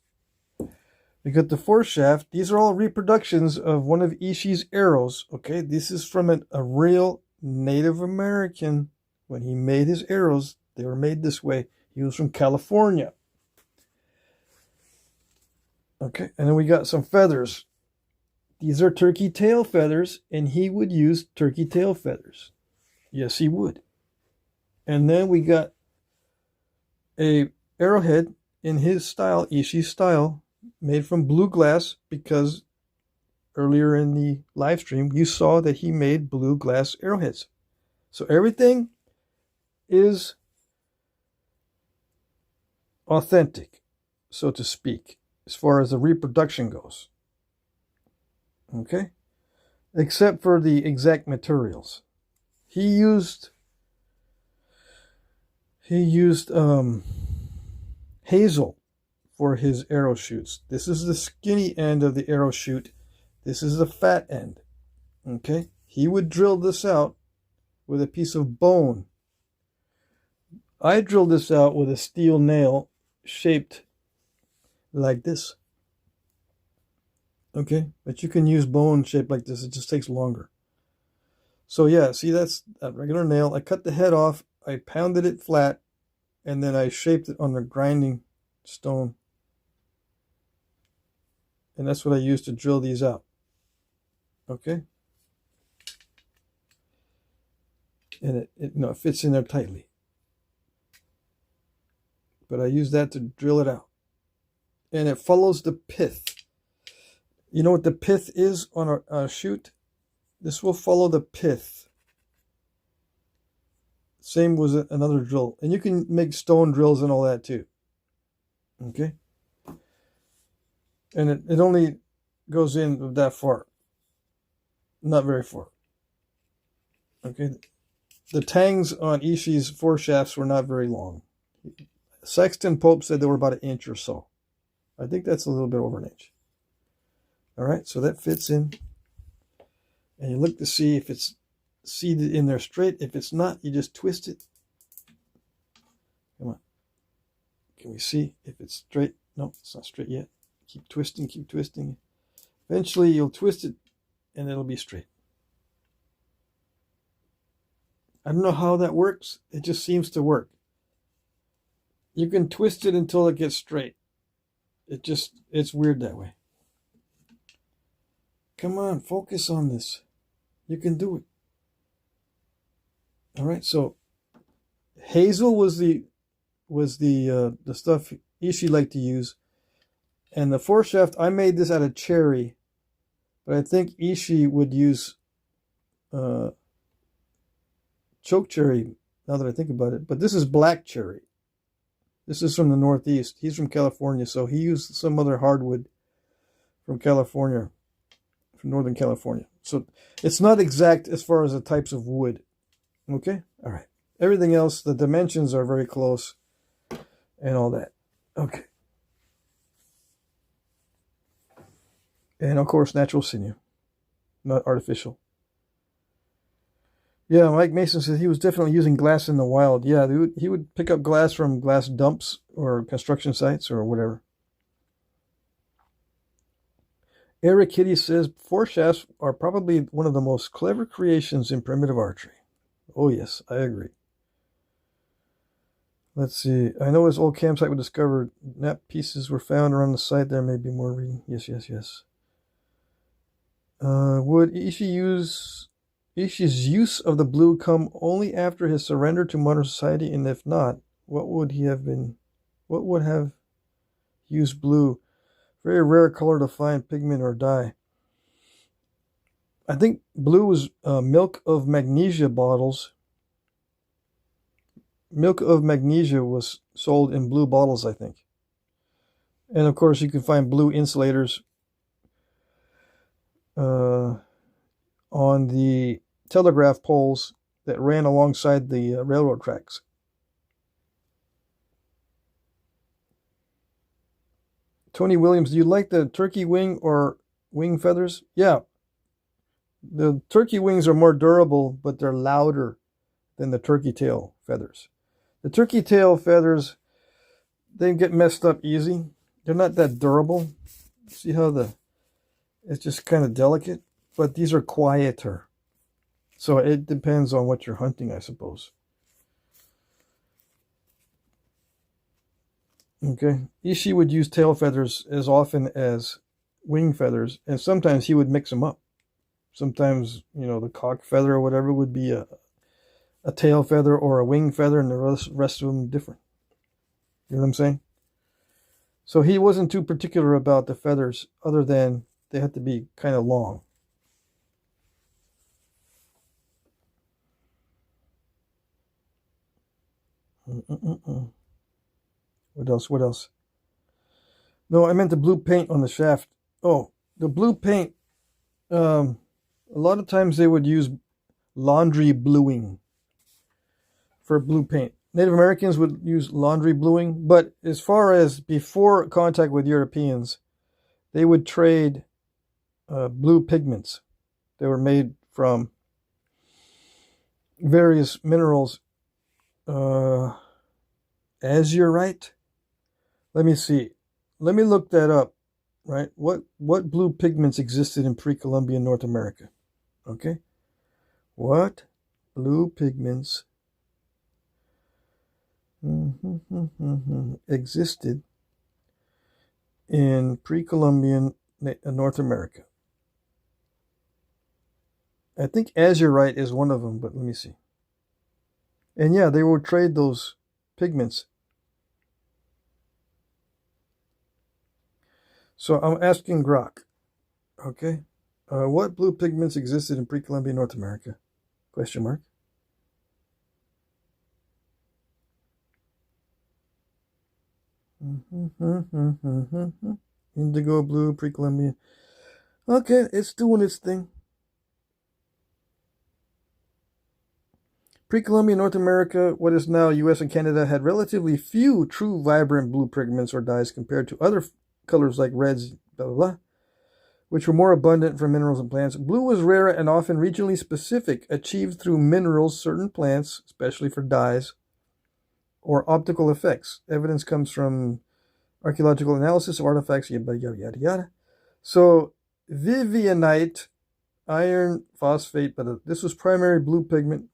S2: We got the fore shaft. These are all reproductions of one of Ishi's arrows. Okay, this is from a real Native American. When he made his arrows, they were made this way. He was from California. Okay, and then we got some feathers. These are turkey tail feathers, and he would use turkey tail feathers. Yes, he would. And then we got a arrowhead in his style, Ishi's style, made from blue glass, because earlier in the live stream you saw that he made blue glass arrowheads. So everything is authentic, so to speak, as far as the reproduction goes. Okay? Except for the exact materials. He used hazel for his arrow shoots. This is the skinny end of the arrow shoot. This is the fat end. Okay? He would drill this out with a piece of bone. I drilled this out with a steel nail shaped like this. Okay? But you can use bone shaped like this. It just takes longer. So yeah, see, that's a regular nail. I cut the head off. I pounded it flat. And then I shaped it on the grinding stone. And that's what I used to drill these out. Okay? And it fits in there tightly. But I use that to drill it out. And it follows the pith. You know what the pith is on a shoot? This will follow the pith. Same was another drill. And you can make stone drills and all that too. Okay? And it only goes in that far. Not very far. Okay? The tangs on Ishi's fore shafts were not very long. Sexton Pope said they were about 1 inch or so. I think that's a little bit over 1 inch. Alright, so that fits in. And you look to see if it's seated in there straight. If it's not, you just twist it. Come on. Can we see if it's straight? No, it's not straight yet. Keep twisting, keep twisting. Eventually you'll twist it and it'll be straight. I don't know how that works. It just seems to work. You can twist it until it gets straight. It's weird that way. Come on, focus on this. You can do it. All right, so hazel was the stuff Ishi liked to use, and the foreshaft, I made this out of cherry, but I think Ishi would use choke cherry. Now that I think about it, but this is black cherry. This is from the Northeast. He's from California, so he used some other hardwood from California, from Northern California. So it's not exact as far as the types of wood. Okay? All right. Everything else, the dimensions are very close and all that. Okay. And of course, natural sinew, not artificial. Yeah, Mike Mason says he was definitely using glass in the wild. Yeah, he would pick up glass from glass dumps or construction sites or whatever. Eric Kitty says foreshafts are probably one of the most clever creations in primitive archery. Oh yes, I agree. Let's see. I know his old campsite was discovered. Knap pieces were found around the site. There may be more reading. Yes. Would Ishi's use of the blue come only after his surrender to modern society? And if not, what would have used blue? Very rare color to find pigment or dye. I think blue was milk of magnesia bottles. Milk of magnesia was sold in blue bottles, I think. And of course, you can find blue insulators on the telegraph poles that ran alongside the railroad tracks. Tony Williams, do you like the turkey wing or wing feathers? Yeah. The turkey wings are more durable, but they're louder than the turkey tail feathers. The turkey tail feathers, they get messed up easy. They're not that durable. See how it's just kind of delicate, but these are quieter. So it depends on what you're hunting, I suppose. Okay. Ishi would use tail feathers as often as wing feathers, and sometimes he would mix them up. Sometimes, the cock feather or whatever would be a tail feather or a wing feather, and the rest of them different. You know what I'm saying? So he wasn't too particular about the feathers, other than they had to be kind of long. What else? No, I meant the blue paint on the shaft. Oh, the blue paint. A lot of times they would use laundry bluing for blue paint. Native Americans would use laundry bluing, but as far as before contact with Europeans, they would trade blue pigments. They were made from various minerals. Azurite? Let me see. Let me look that up, right? What blue pigments existed in pre-Columbian North America? Okay. What blue pigments existed in pre-Columbian North America? I think azurite is one of them, but let me see. And yeah, they would trade those pigments. So I'm asking Grok, okay, what blue pigments existed in pre-Columbian North America? Question mark. Indigo blue, pre-Columbian. Okay, it's doing its thing. Pre-Columbian North America, what is now U.S. and Canada, had relatively few true vibrant blue pigments or dyes compared to other colors like reds, blah, blah, blah, which were more abundant from minerals and plants. Blue was rare and often regionally specific, achieved through minerals, certain plants, especially for dyes, or optical effects. Evidence comes from archaeological analysis of artifacts, yada, yada, yada, yada. So, Vivianite, iron phosphate, but this was a primary blue pigment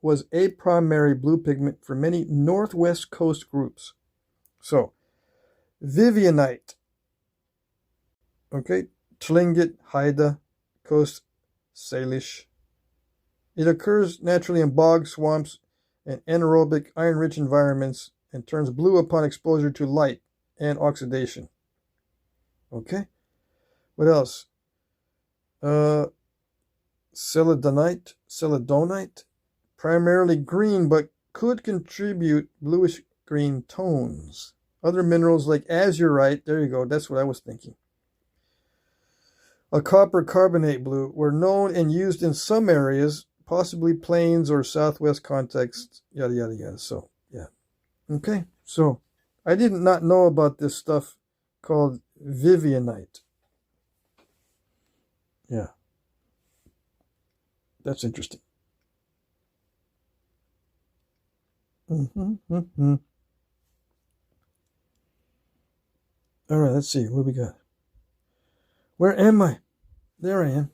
S2: for many northwest coast groups. So, Vivianite. Okay, Tlingit, Haida, Coast Salish. It occurs naturally in bogs, swamps, and anaerobic, iron-rich environments and turns blue upon exposure to light and oxidation. Okay, what else? Celadonite, primarily green, but could contribute bluish-green tones. Other minerals like azurite, there you go, that's what I was thinking. A copper carbonate blue were known and used in some areas, possibly plains or southwest contexts, yada, yada, yada. So, yeah. Okay, so I did not know about this stuff called Vivianite. Yeah. That's interesting. All right, let's see. What we got? Where am I? There I am.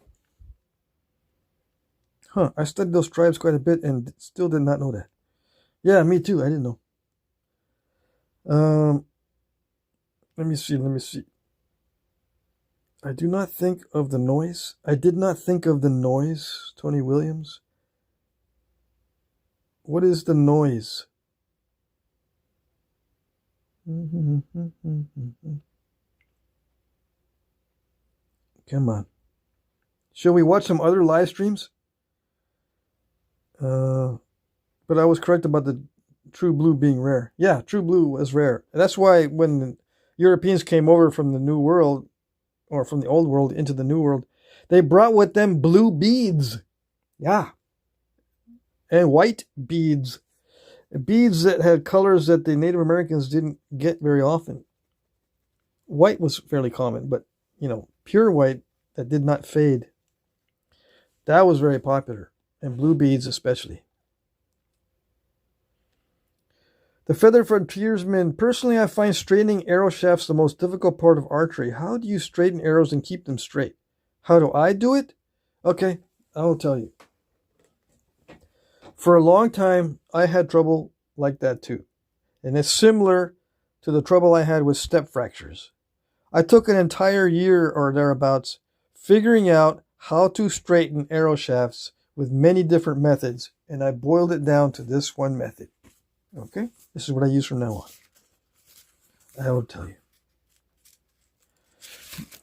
S2: Huh, I studied those tribes quite a bit and still did not know that. Yeah, me too. I didn't know. Let me see. I do not think of the noise. I did not think of the noise, Tony Williams. What is the noise? Come on. Shall we watch some other live streams? But I was correct about the true blue being rare. Yeah, true blue was rare. That's why when the Europeans came over from the New World, or from the Old World into the New World, they brought with them blue beads. Yeah. And white beads. Beads that had colors that the Native Americans didn't get very often. White was fairly common, but, pure white that did not fade. That was very popular. And blue beads especially. The Feather Frontiersman. Personally, I find straightening arrow shafts the most difficult part of archery. How do you straighten arrows and keep them straight? How do I do it? Okay, I will tell you. For a long time, I had trouble like that too. And it's similar to the trouble I had with step fractures. I took an entire year or thereabouts figuring out how to straighten arrow shafts with many different methods, and I boiled it down to this one method. Okay? This is what I use from now on. I will tell you.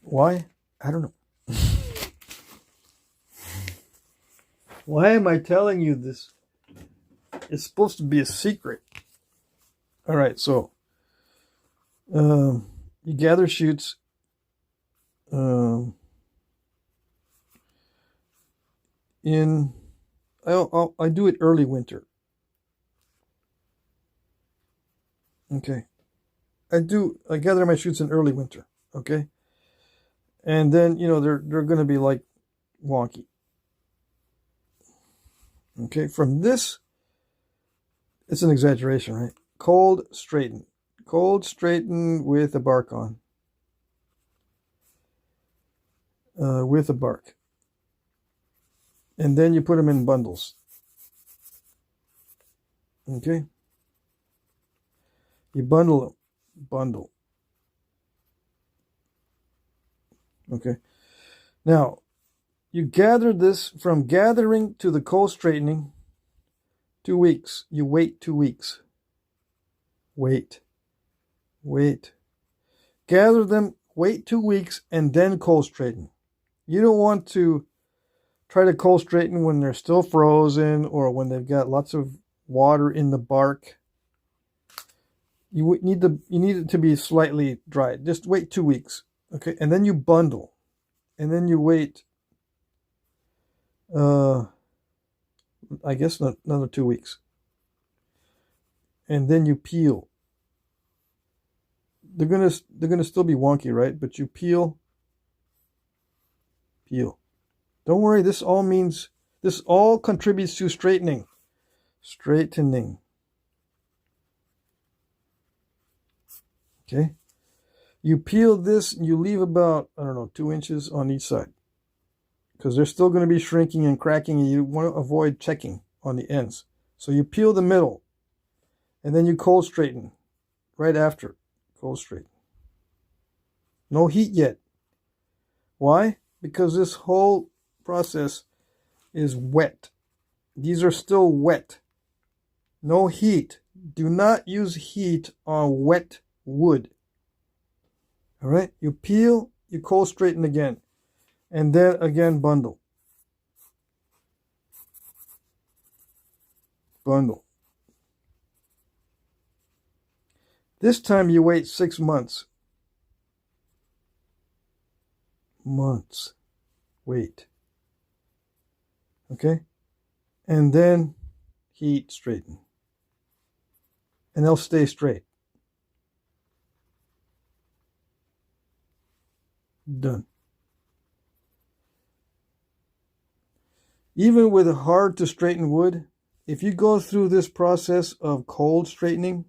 S2: Why? I don't know. Why am I telling you this? It's supposed to be a secret. All right, so you gather shoots. I do it early winter. Okay. I gather my shoots in early winter. Okay. And then, they're going to be like wonky. Okay. From this, it's an exaggeration, right? Cold straighten with a bark on. With a bark. And then you put them in bundles. Okay. You bundle them. Bundle. Okay. Now, you gather this from gathering to the cold straightening, 2 weeks. You wait 2 weeks. Wait. Gather them, wait 2 weeks, and then cold straighten. You don't want to try to cold straighten when they're still frozen or when they've got lots of water in the bark. You need it to be slightly dried. Just wait 2 weeks. Okay, and then you bundle. And then you wait, I guess another 2 weeks. And then you peel. They're gonna still be wonky, right? But you peel. Don't worry, this all contributes to straightening. Okay. You peel this and you leave about, 2 inches on each side. Because they're still going to be shrinking and cracking, and you want to avoid checking on the ends. So you peel the middle. And then you cold straighten right after cold straighten. No heat yet. Why? Because this whole process is wet. These are still wet. No heat. Do not use heat on wet wood. All right? You peel, you cold straighten again, and then again bundle. Bundle. This time you wait 6 months. Months. Wait. Okay? And then heat straighten. And they'll stay straight. Done. Even with hard to straighten wood, if you go through this process of cold straightening,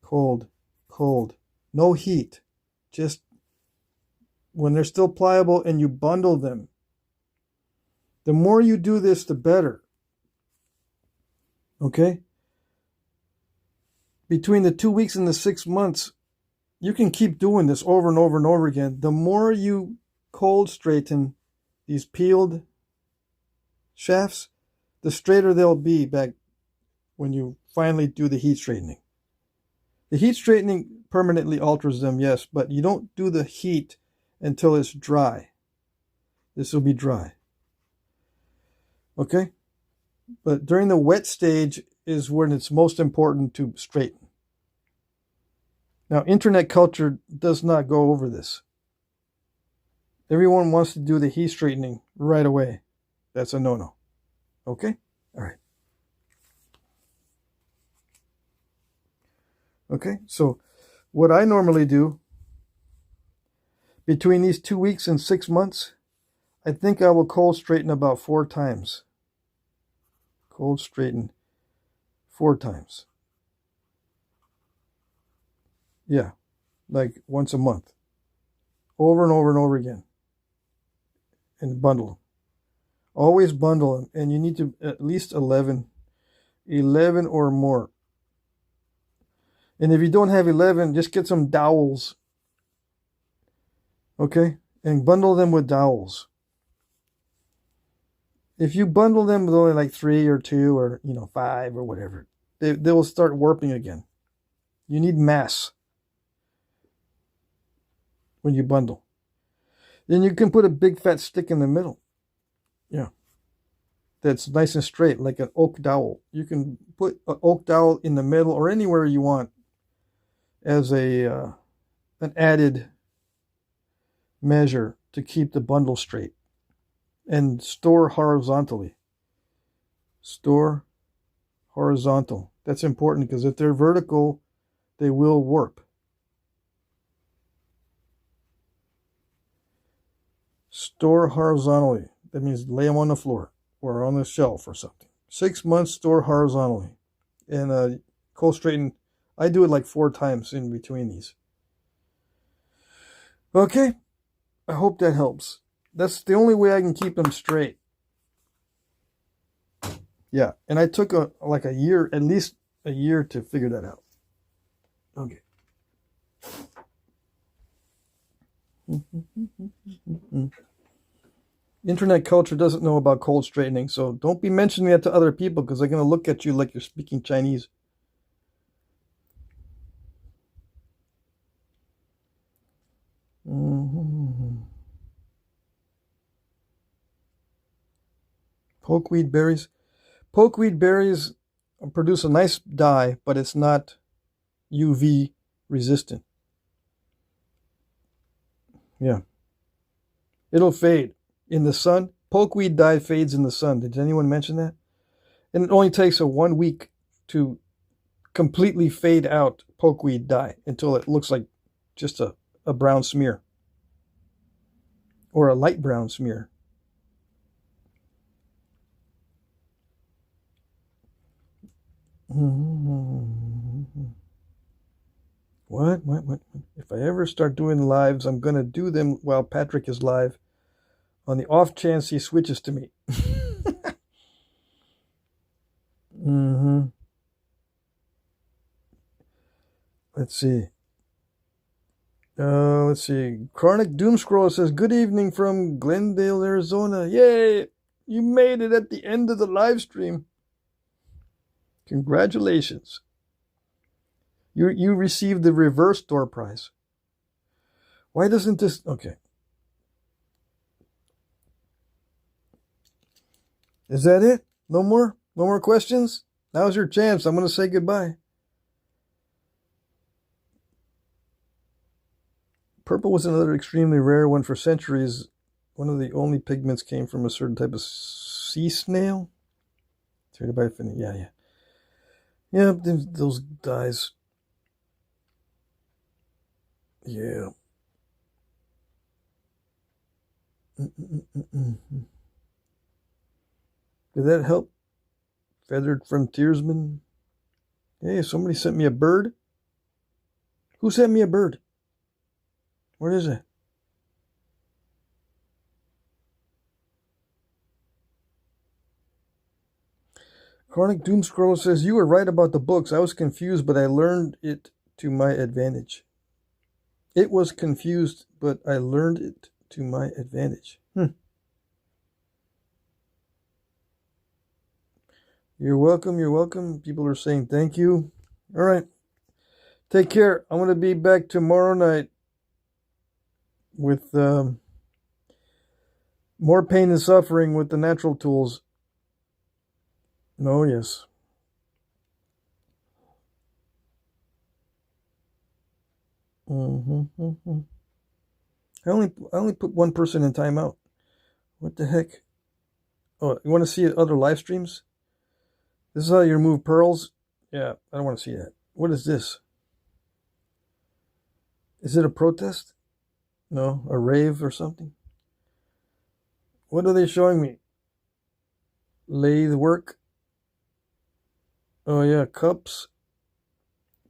S2: cold, no heat, just when they're still pliable and you bundle them, the more you do this, the better. Okay? Between the 2 weeks and the 6 months, you can keep doing this over and over and over again. The more you cold straighten these peeled shafts, the straighter they'll be back when you finally do the heat straightening. The heat straightening permanently alters them, yes, but you don't do the heat until it's dry. This will be dry. Okay? But during the wet stage is when it's most important to straighten. Now, internet culture does not go over this. Everyone wants to do the heat straightening right away. That's a no-no. Okay? All right. Okay, so what I normally do between these 2 weeks and 6 months, I think I will cold straighten about 4 times. Cold straighten 4 times. Yeah, like once a month. Over and over and over again. And bundle them. Always bundle them. And you need to at least 11 or more. And if you don't have 11, just get some dowels. Okay? And bundle them with dowels. If you bundle them with only like 3 or 2 or 5 or whatever, they will start warping again. You need mass when you bundle. Then you can put a big fat stick in the middle. Yeah. That's nice and straight, like an oak dowel. You can put an oak dowel in the middle or anywhere you want as an added measure to keep the bundle straight. And store horizontally. Store horizontal. That's important because if they're vertical, they will warp. Store horizontally. That means lay them on the floor or on the shelf or something. 6 months, store horizontally. And cold straighten, I do it like 4 times in between these. Okay, I hope that helps. That's the only way I can keep them straight. Yeah, and I took like a year, at least a year to figure that out. Okay. Internet culture doesn't know about cold straightening, so don't be mentioning that to other people because they're going to look at you like you're speaking Chinese. Pokeweed berries. Pokeweed berries produce a nice dye, but it's not UV resistant. Yeah. It'll fade in the sun. Pokeweed dye fades in the sun. Did anyone mention that? And it only takes 1 week to completely fade out pokeweed dye until it looks like just a brown smear. Or a light brown smear. What? If I ever start doing lives, I'm going to do them while Patrick is live on the off chance he switches to me. Let's see. Let's see. Chronic Doomscroller says, good evening from Glendale, Arizona. Yay! You made it at the end of the live stream. Congratulations. You received the reverse door prize. Why doesn't this... Okay. Is that it? No more? No more questions? Now's your chance. I'm going to say goodbye. Purple was another extremely rare one for centuries. One of the only pigments came from a certain type of sea snail. Traded by Finn. Yeah. Yeah, those dyes. Yeah. Did that help? Feathered Frontiersman. Hey, somebody sent me a bird. Who sent me a bird? Where is it? Chronic Doomscroller says, you were right about the books. I was confused, but I learned it to my advantage. It was confused, but I learned it to my advantage. You're welcome. You're welcome. People are saying thank you. All right. Take care. I'm going to be back tomorrow night with more pain and suffering with the natural tools. Oh, yes. I only put one person in timeout. What the heck? Oh, you want to see other live streams? This is how you remove pearls? Yeah, I don't want to see that. What is this? Is it a protest? No, a rave or something? What are they showing me? Lathe work? Oh, yeah, cups.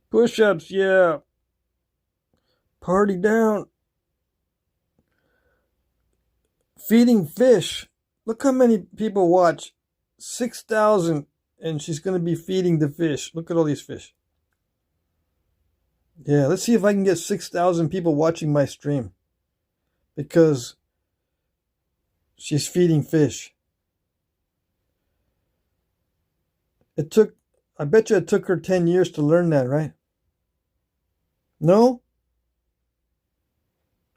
S2: Push-ups, yeah. Party down. Feeding fish. Look how many people watch. 6,000, and she's going to be feeding the fish. Look at all these fish. Yeah, let's see if I can get 6,000 people watching my stream. Because she's feeding fish. I bet you it took her 10 years to learn that, right? No?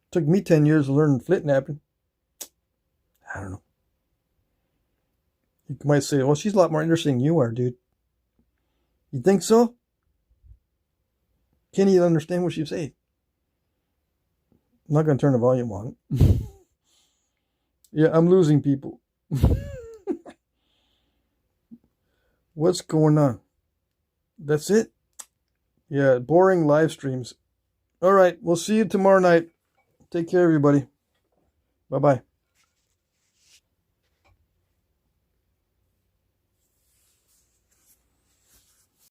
S2: It took me 10 years to learn Flintknapping. I don't know. You might say, well, she's a lot more interesting than you are, dude. You think so? Can't even understand what she's saying. I'm not going to turn the volume on. Yeah, I'm losing people. What's going on? That's it? Yeah, boring live streams. All right, we'll see you tomorrow night. Take care, everybody. Bye-bye.